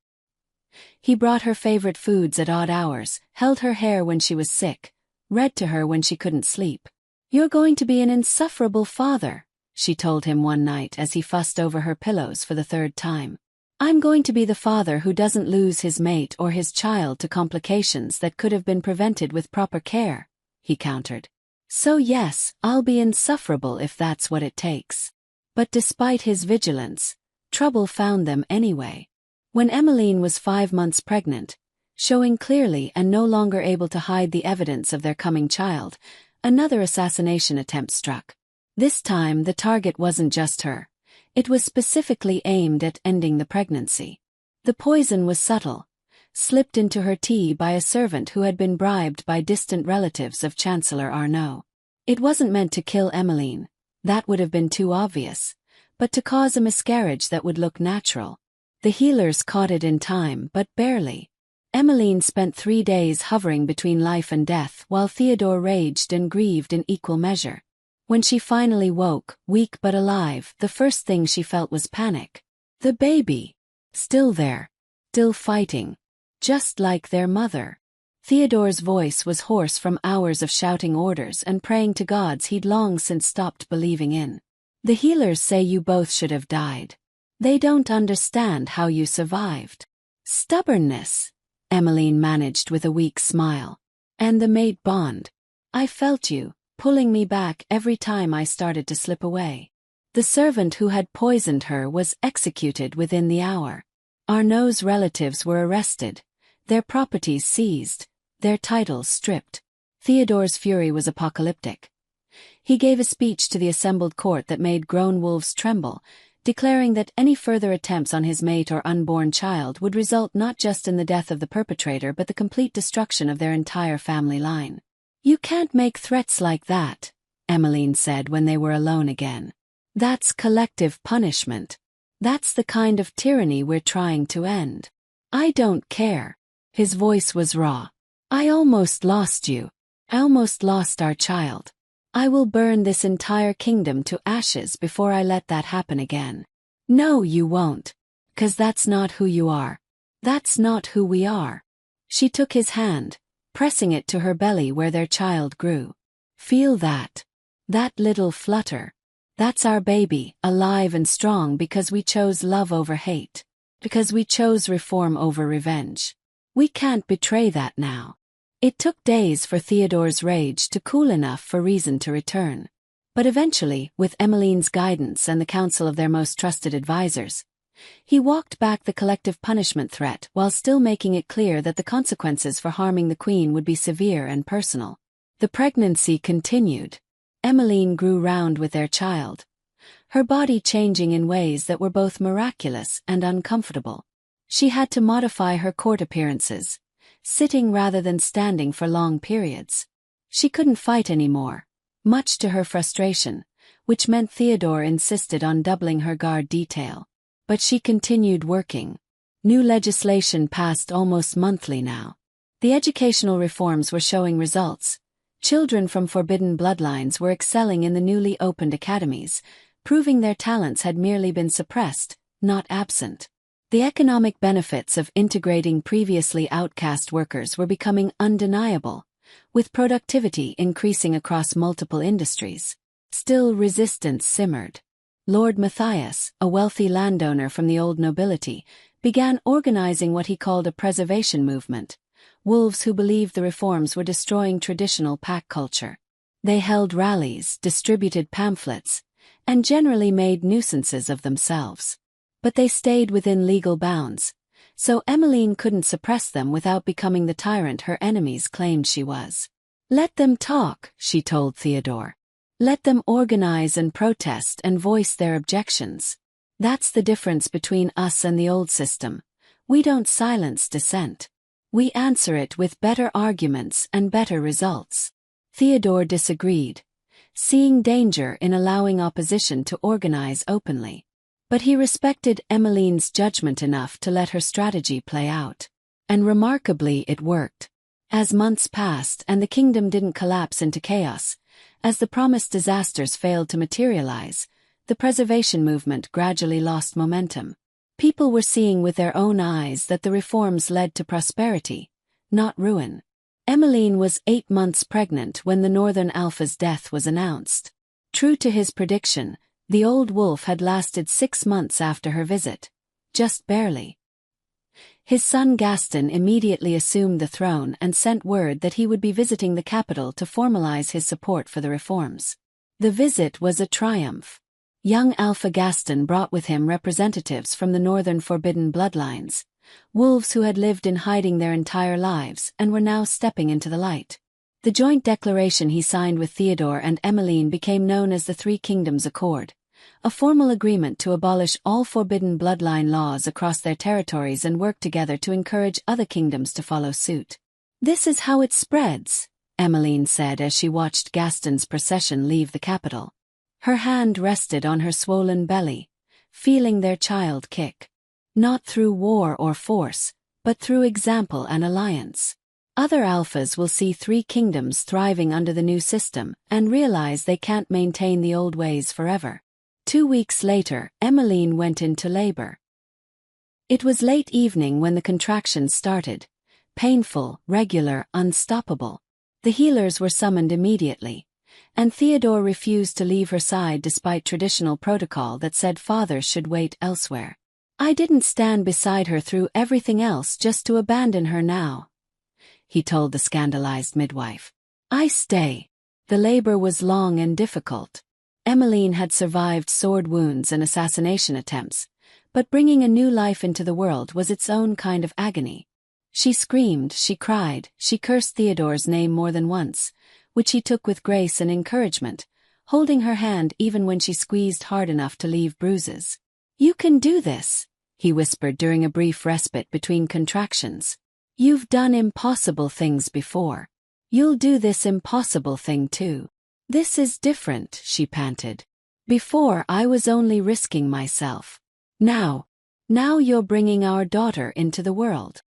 He brought her favorite foods at odd hours, held her hair when she was sick, read to her when she couldn't sleep. "You're going to be an insufferable father," she told him one night as he fussed over her pillows for the 3rd time. "I'm going to be the father who doesn't lose his mate or his child to complications that could have been prevented with proper care," he countered. "So yes, I'll be insufferable if that's what it takes." But despite his vigilance, trouble found them anyway. When Emmeline was 5 months pregnant, showing clearly and no longer able to hide the evidence of their coming child, another assassination attempt struck. This time the target wasn't just her. It was specifically aimed at ending the pregnancy. The poison was subtle, slipped into her tea by a servant who had been bribed by distant relatives of Chancellor Arnaud. It wasn't meant to kill Emmeline, that would have been too obvious, but to cause a miscarriage that would look natural. The healers caught it in time, but barely. Emmeline spent 3 days hovering between life and death while Theodore raged and grieved in equal measure. When she finally woke, weak but alive, the first thing she felt was panic. The baby. Still there. Still fighting. Just like their mother. Theodore's voice was hoarse from hours of shouting orders and praying to gods he'd long since stopped believing in. "The healers say you both should have died. They don't understand how you survived." "Stubbornness," Emmeline managed with a weak smile. "And the mate bond. I felt you, pulling me back every time I started to slip away." The servant who had poisoned her was executed within the hour. Arnaud's relatives were arrested, their properties seized, their titles stripped. Theodore's fury was apocalyptic. He gave a speech to the assembled court that made grown wolves tremble, declaring that any further attempts on his mate or unborn child would result not just in the death of the perpetrator but the complete destruction of their entire family line. "You can't make threats like that," Emmeline said when they were alone again. "That's collective punishment. That's the kind of tyranny we're trying to end." "I don't care." His voice was raw. "I almost lost you. I almost lost our child. I will burn this entire kingdom to ashes before I let that happen again." "No, you won't. 'Cause that's not who you are. That's not who we are." She took his hand, pressing it to her belly where their child grew. "Feel that. That little flutter. That's our baby, alive and strong because we chose love over hate. Because we chose reform over revenge. We can't betray that now." It took days for Theodore's rage to cool enough for reason to return. But eventually, with Emmeline's guidance and the counsel of their most trusted advisors, he walked back the collective punishment threat while still making it clear that the consequences for harming the queen would be severe and personal. The pregnancy continued. Emmeline grew round with their child, her body changing in ways that were both miraculous and uncomfortable. She had to modify her court appearances, sitting rather than standing for long periods. She couldn't fight anymore, much to her frustration, which meant Theodore insisted on doubling her guard detail. But she continued working. New legislation passed almost monthly now. The educational reforms were showing results. Children from forbidden bloodlines were excelling in the newly opened academies, proving their talents had merely been suppressed, not absent. The economic benefits of integrating previously outcast workers were becoming undeniable, with productivity increasing across multiple industries. Still, resistance simmered. Lord Matthias, a wealthy landowner from the old nobility, began organizing what he called a preservation movement, wolves who believed the reforms were destroying traditional pack culture. They held rallies, distributed pamphlets, and generally made nuisances of themselves. But they stayed within legal bounds, so Emmeline couldn't suppress them without becoming the tyrant her enemies claimed she was. "Let them talk," she told Theodore. "Let them organize and protest and voice their objections. That's the difference between us and the old system. We don't silence dissent. We answer it with better arguments and better results." Theodore disagreed, seeing danger in allowing opposition to organize openly. But he respected Emmeline's judgment enough to let her strategy play out. And remarkably, it worked. As months passed and the kingdom didn't collapse into chaos, as the promised disasters failed to materialize, the preservation movement gradually lost momentum. People were seeing with their own eyes that the reforms led to prosperity, not ruin. Emmeline was 8 months pregnant when the Northern Alpha's death was announced. True to his prediction, the old wolf had lasted 6 months after her visit. Just barely. His son Gaston immediately assumed the throne and sent word that he would be visiting the capital to formalize his support for the reforms. The visit was a triumph. Young Alpha Gaston brought with him representatives from the northern forbidden bloodlines, wolves who had lived in hiding their entire lives and were now stepping into the light. The joint declaration he signed with Theodore and Emmeline became known as the Three Kingdoms Accord, a formal agreement to abolish all forbidden bloodline laws across their territories and work together to encourage other kingdoms to follow suit. "This is how it spreads," Emmeline said as she watched Gaston's procession leave the capital. Her hand rested on her swollen belly, feeling their child kick. Not through war or force, but through example and alliance. Other alphas will see 3 kingdoms thriving under the new system and realize they can't maintain the old ways forever. 2 weeks later, Emmeline went into labor. It was late evening when the contractions started. Painful, regular, unstoppable. The healers were summoned immediately, and Theodore refused to leave her side despite traditional protocol that said fathers should wait elsewhere. "I didn't stand beside her through everything else just to abandon her now," he told the scandalized midwife. "I stay." The labor was long and difficult. Emmeline had survived sword wounds and assassination attempts, but bringing a new life into the world was its own kind of agony. She screamed, she cried, she cursed Theodore's name more than once, which he took with grace and encouragement, holding her hand even when she squeezed hard enough to leave bruises. "You can do this," he whispered during a brief respite between contractions. "You've done impossible things before. You'll do this impossible thing too." "This is different," she panted. "Before I was only risking myself. Now you're bringing our daughter into the world."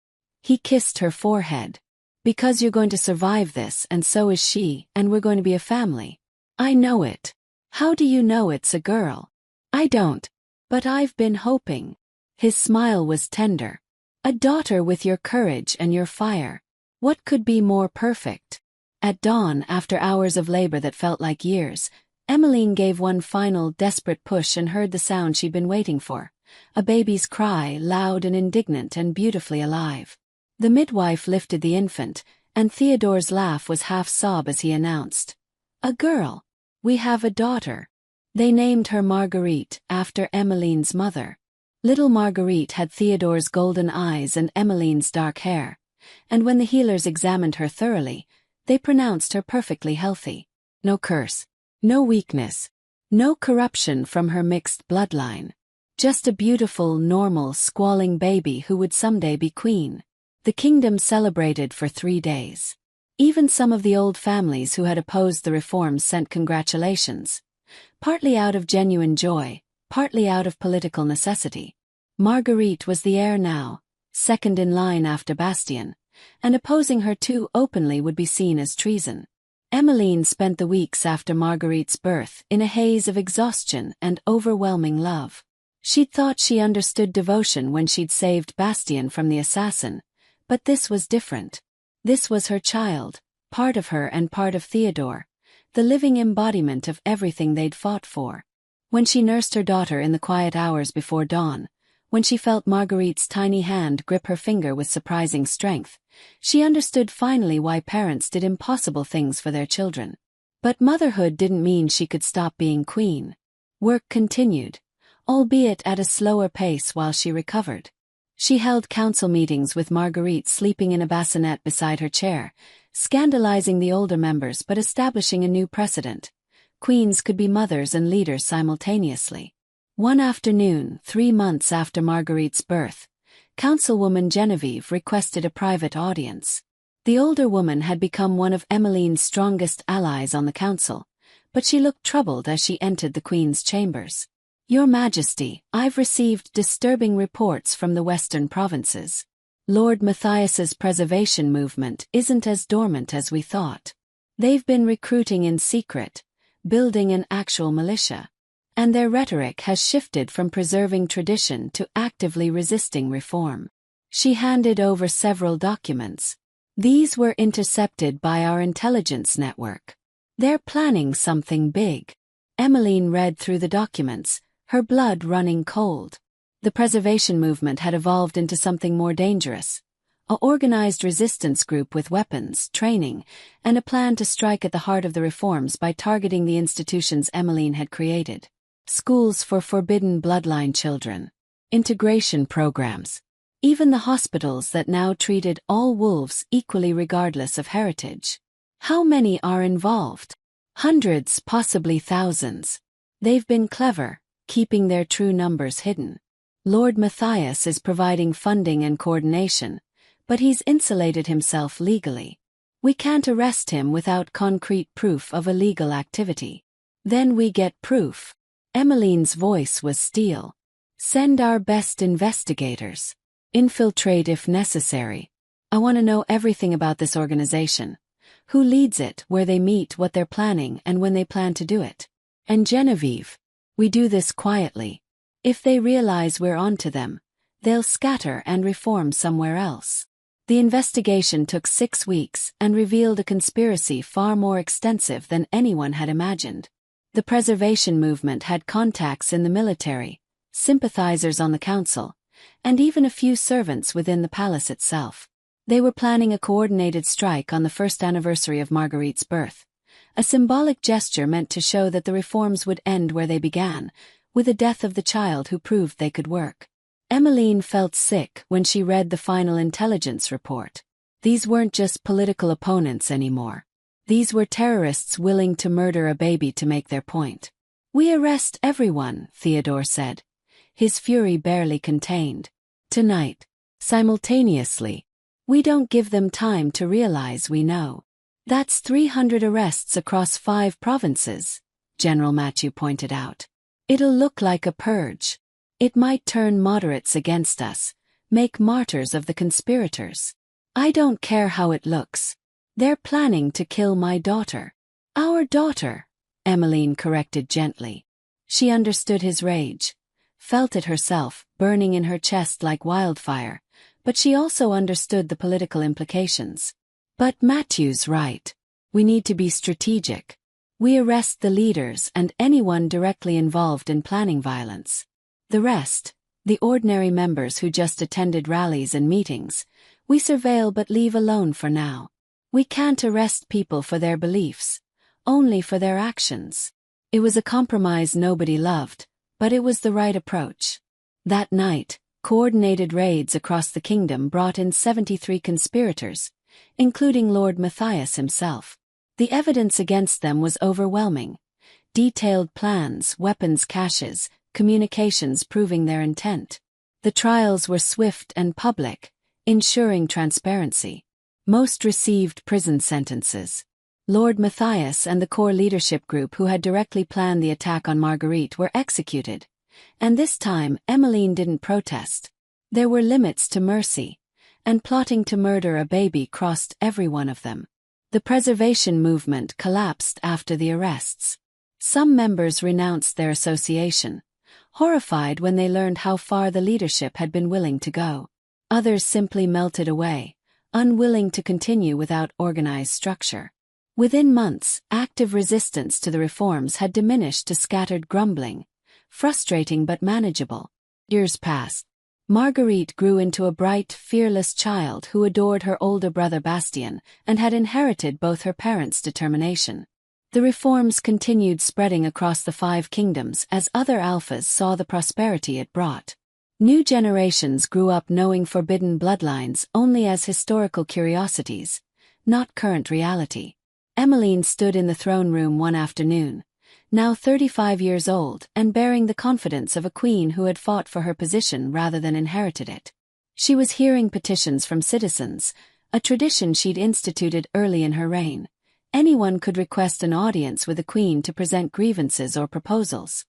He kissed her forehead. "Because you're going to survive this and so is she, and we're going to be a family." "I know it." "How do you know it's a girl?" "I don't. But I've been hoping." His smile was tender. "A daughter with your courage and your fire. What could be more perfect?" At dawn, after hours of labor that felt like years, Emmeline gave one final, desperate push and heard the sound she'd been waiting for. A baby's cry, loud and indignant and beautifully alive. The midwife lifted the infant, and Theodore's laugh was half-sob as he announced, "A girl. We have a daughter." They named her Marguerite, after Emmeline's mother. Little Marguerite had Theodore's golden eyes and Emmeline's dark hair, and when the healers examined her thoroughly, they pronounced her perfectly healthy. No curse, no weakness, no corruption from her mixed bloodline. Just a beautiful, normal, squalling baby who would someday be queen. The kingdom celebrated for 3 days. Even some of the old families who had opposed the reforms sent congratulations, partly out of genuine joy, partly out of political necessity. Marguerite was the heir now, second in line after Bastien, and opposing her too openly would be seen as treason. Emmeline spent the weeks after Marguerite's birth in a haze of exhaustion and overwhelming love. She'd thought she understood devotion when she'd saved Bastien from the assassin, but this was different. This was her child, part of her and part of Theodore, the living embodiment of everything they'd fought for. When she nursed her daughter in the quiet hours before dawn, when she felt Marguerite's tiny hand grip her finger with surprising strength, she understood finally why parents did impossible things for their children. But motherhood didn't mean she could stop being queen. Work continued, albeit at a slower pace while she recovered. She held council meetings with Marguerite sleeping in a bassinet beside her chair, scandalizing the older members but establishing a new precedent. Queens could be mothers and leaders simultaneously. One afternoon, 3 months after Marguerite's birth, Councilwoman Genevieve requested a private audience. The older woman had become one of Emmeline's strongest allies on the council, but she looked troubled as she entered the Queen's chambers. "Your Majesty, I've received disturbing reports from the western provinces. Lord Matthias's preservation movement isn't as dormant as we thought. They've been recruiting in secret, building an actual militia. And their rhetoric has shifted from preserving tradition to actively resisting reform." She handed over several documents. "These were intercepted by our intelligence network. They're planning something big." Emmeline read through the documents, her blood running cold. The preservation movement had evolved into something more dangerous. An organized resistance group with weapons, training, and a plan to strike at the heart of the reforms by targeting the institutions Emmeline had created. Schools for forbidden bloodline children, integration programs, even the hospitals that now treated all wolves equally regardless of heritage. How many are involved? Hundreds, possibly thousands. They've been clever, keeping their true numbers hidden. Lord Matthias is providing funding and coordination, but he's insulated himself legally. We can't arrest him without concrete proof of illegal activity. Then we get proof. Emmeline's voice was steel. "Send our best investigators. Infiltrate if necessary. I want to know everything about this organization. Who leads it, where they meet, what they're planning, and when they plan to do it. And Genevieve, we do this quietly. If they realize we're onto them, they'll scatter and reform somewhere else." The investigation took 6 weeks and revealed a conspiracy far more extensive than anyone had imagined. The preservation movement had contacts in the military, sympathizers on the council, and even a few servants within the palace itself. They were planning a coordinated strike on the first anniversary of Marguerite's birth, a symbolic gesture meant to show that the reforms would end where they began, with the death of the child who proved they could work. Emmeline felt sick when she read the final intelligence report. These weren't just political opponents anymore. These were terrorists willing to murder a baby to make their point. "We arrest everyone," Theodore said, his fury barely contained. "Tonight. Simultaneously. We don't give them time to realize we know." "That's 300 arrests across 5 provinces," General Mathieu pointed out. "It'll look like a purge. It might turn moderates against us, make martyrs of the conspirators. I don't care how it looks. They're planning to kill my daughter." "Our daughter," Emmeline corrected gently. She understood his rage, felt it herself, burning in her chest like wildfire, but she also understood the political implications. "But Matthew's right. We need to be strategic. We arrest the leaders and anyone directly involved in planning violence. The rest, the ordinary members who just attended rallies and meetings, we surveil but leave alone for now. We can't arrest people for their beliefs, only for their actions." It was a compromise nobody loved, but it was the right approach. That night, coordinated raids across the kingdom brought in 73 conspirators, including Lord Matthias himself. The evidence against them was overwhelming. Detailed plans, weapons caches, communications proving their intent. The trials were swift and public, ensuring transparency. Most received prison sentences. Lord Matthias and the core leadership group who had directly planned the attack on Marguerite were executed. And this time, Emmeline didn't protest. There were limits to mercy, and plotting to murder a baby crossed every one of them. The preservation movement collapsed after the arrests. Some members renounced their association, horrified when they learned how far the leadership had been willing to go. Others simply melted away, unwilling to continue without organized structure. Within months, active resistance to the reforms had diminished to scattered grumbling, frustrating but manageable. Years passed. Marguerite grew into a bright, fearless child who adored her older brother Bastien and had inherited both her parents' determination. The reforms continued spreading across the 5 kingdoms as other alphas saw the prosperity it brought. New generations grew up knowing forbidden bloodlines only as historical curiosities, not current reality. Emmeline stood in the throne room one afternoon, now 35 years old and bearing the confidence of a queen who had fought for her position rather than inherited it. She was hearing petitions from citizens, a tradition she'd instituted early in her reign. Anyone could request an audience with the queen to present grievances or proposals.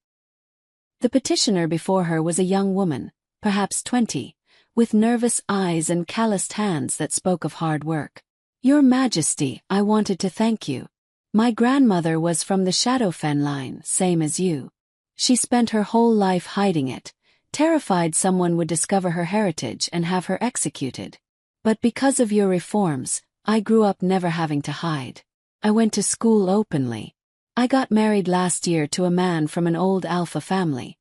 The petitioner before her was a young woman, perhaps 20, with nervous eyes and calloused hands that spoke of hard work. "Your Majesty, I wanted to thank you. My grandmother was from the Shadowfen line, same as you. She spent her whole life hiding it, terrified someone would discover her heritage and have her executed. But because of your reforms, I grew up never having to hide. I went to school openly. I got married last year to a man from an old alpha family,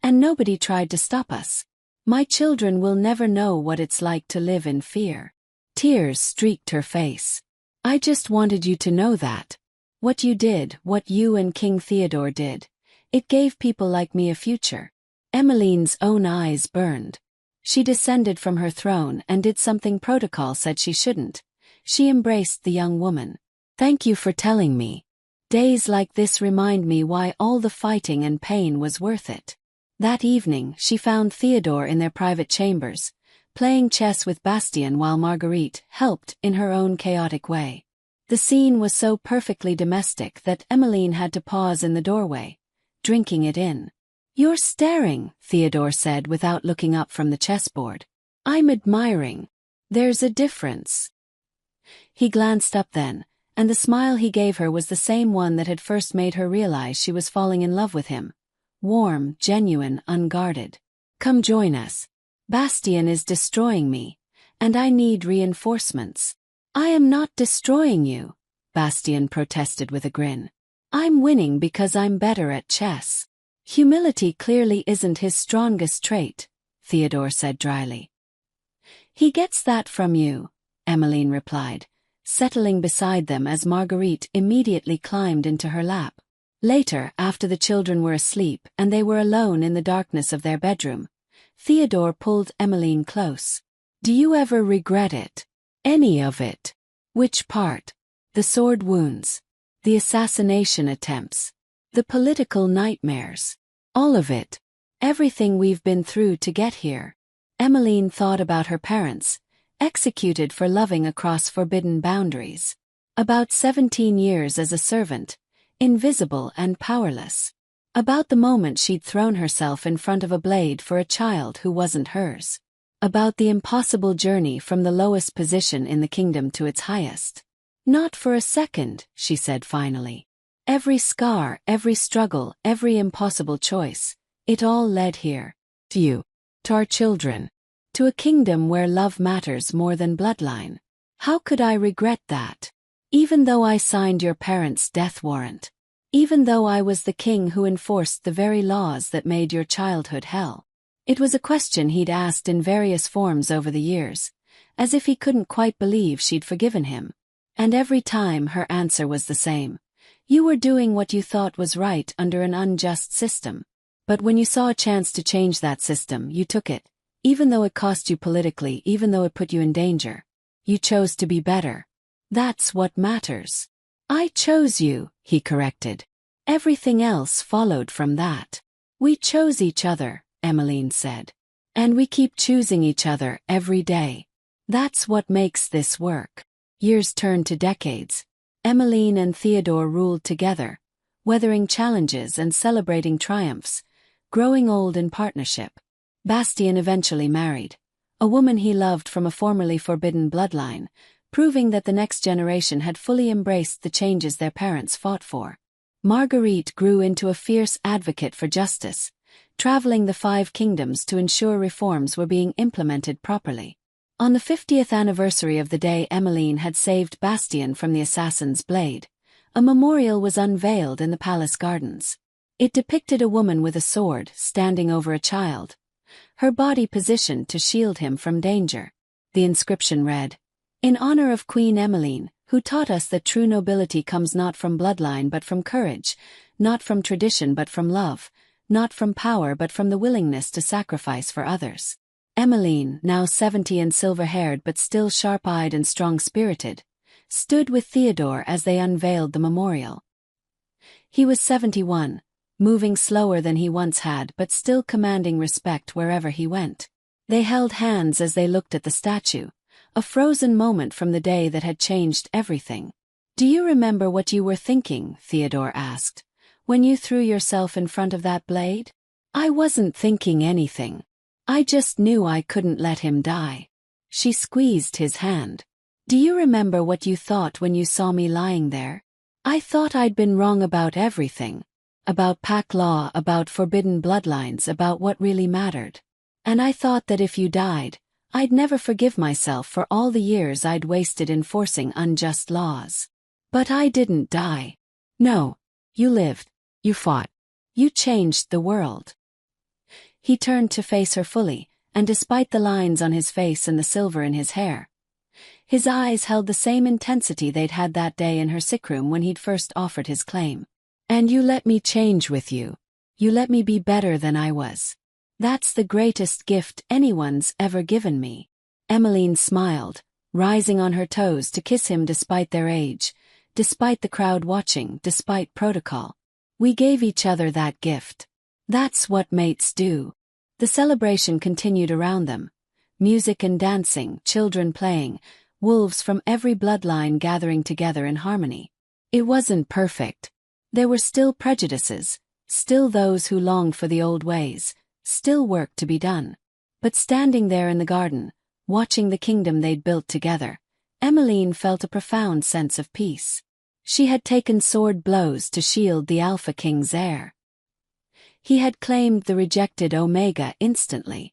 and nobody tried to stop us. My children will never know what it's like to live in fear." Tears streaked her face. "I just wanted you to know that. What you did, what you and King Theodore did, it gave people like me a future." Emmeline's own eyes burned. She descended from her throne and did something protocol said she shouldn't. She embraced the young woman. "Thank you for telling me. Days like this remind me why all the fighting and pain was worth it." That evening, she found Theodore in their private chambers, playing chess with Bastien while Marguerite helped in her own chaotic way. The scene was so perfectly domestic that Emmeline had to pause in the doorway, drinking it in. "You're staring," Theodore said without looking up from the chessboard. "I'm admiring. There's a difference." He glanced up then, and the smile he gave her was the same one that had first made her realize she was falling in love with him. Warm, genuine, unguarded. "Come join us. Bastien is destroying me, and I need reinforcements." "I am not destroying you," Bastien protested with a grin. "I'm winning because I'm better at chess." "Humility clearly isn't his strongest trait," Theodore said dryly. "He gets that from you," Emmeline replied, settling beside them as Marguerite immediately climbed into her lap. Later, after the children were asleep and they were alone in the darkness of their bedroom, Theodore pulled Emmeline close. "Do you ever regret it? Any of it?" "Which part?" "The sword wounds. The assassination attempts. The political nightmares. All of it. Everything we've been through to get here." Emmeline thought about her parents, executed for loving across forbidden boundaries. About 17 years as a servant, invisible and powerless. About the moment she'd thrown herself in front of a blade for a child who wasn't hers. About the impossible journey from the lowest position in the kingdom to its highest. "Not for a second," she said finally. "Every scar, every struggle, every impossible choice, it all led here. To you. To our children. To a kingdom where love matters more than bloodline. How could I regret that? Even though I signed your parents' death warrant. Even though I was the king who enforced the very laws that made your childhood hell." It was a question he'd asked in various forms over the years, as if he couldn't quite believe she'd forgiven him. And every time her answer was the same. You were doing what you thought was right under an unjust system. But when you saw a chance to change that system, you took it, even though it cost you politically, even though it put you in danger. You chose to be better. That's what matters. I chose you, he corrected. Everything else followed from that. We chose each other, Emmeline said. And we keep choosing each other every day. That's what makes this work. Years turned to decades. Emmeline and Theodore ruled together, weathering challenges and celebrating triumphs, growing old in partnership. Bastien eventually married, a woman he loved from a formerly forbidden bloodline, proving that the next generation had fully embraced the changes their parents fought for. Marguerite grew into a fierce advocate for justice, traveling the 5 kingdoms to ensure reforms were being implemented properly. On the 50th anniversary of the day Emmeline had saved Bastien from the assassin's blade, a memorial was unveiled in the palace gardens. It depicted a woman with a sword standing over a child, her body positioned to shield him from danger. The inscription read, "In honor of Queen Emmeline, who taught us that true nobility comes not from bloodline but from courage, not from tradition but from love, not from power but from the willingness to sacrifice for others." Emmeline, now 70 and silver-haired but still sharp-eyed and strong-spirited, stood with Theodore as they unveiled the memorial. He was 71, moving slower than he once had but still commanding respect wherever he went. They held hands as they looked at the statue, a frozen moment from the day that had changed everything. "Do you remember what you were thinking?" Theodore asked, "when you threw yourself in front of that blade?" "I wasn't thinking anything. I just knew I couldn't let him die." She squeezed his hand. "Do you remember what you thought when you saw me lying there?" "I thought I'd been wrong about everything. About pack law, about forbidden bloodlines, about what really mattered. And I thought that if you died, I'd never forgive myself for all the years I'd wasted enforcing unjust laws. But I didn't die. No, you lived. You fought. You changed the world." He turned to face her fully, and despite the lines on his face and the silver in his hair, his eyes held the same intensity they'd had that day in her sick room when he'd first offered his claim. "And you let me change with you. You let me be better than I was. That's the greatest gift anyone's ever given me." Emmeline smiled, rising on her toes to kiss him despite their age, despite the crowd watching, despite protocol. "We gave each other that gift. That's what mates do." The celebration continued around them. Music and dancing, children playing, wolves from every bloodline gathering together in harmony. It wasn't perfect. There were still prejudices, still those who longed for the old ways, still work to be done. But standing there in the garden, watching the kingdom they'd built together, Emmeline felt a profound sense of peace. She had taken sword blows to shield the Alpha King's heir. He had claimed the rejected Omega instantly.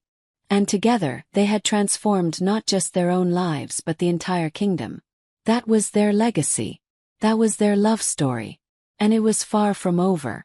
And together they had transformed not just their own lives but the entire kingdom. That was their legacy. That was their love story. And it was far from over.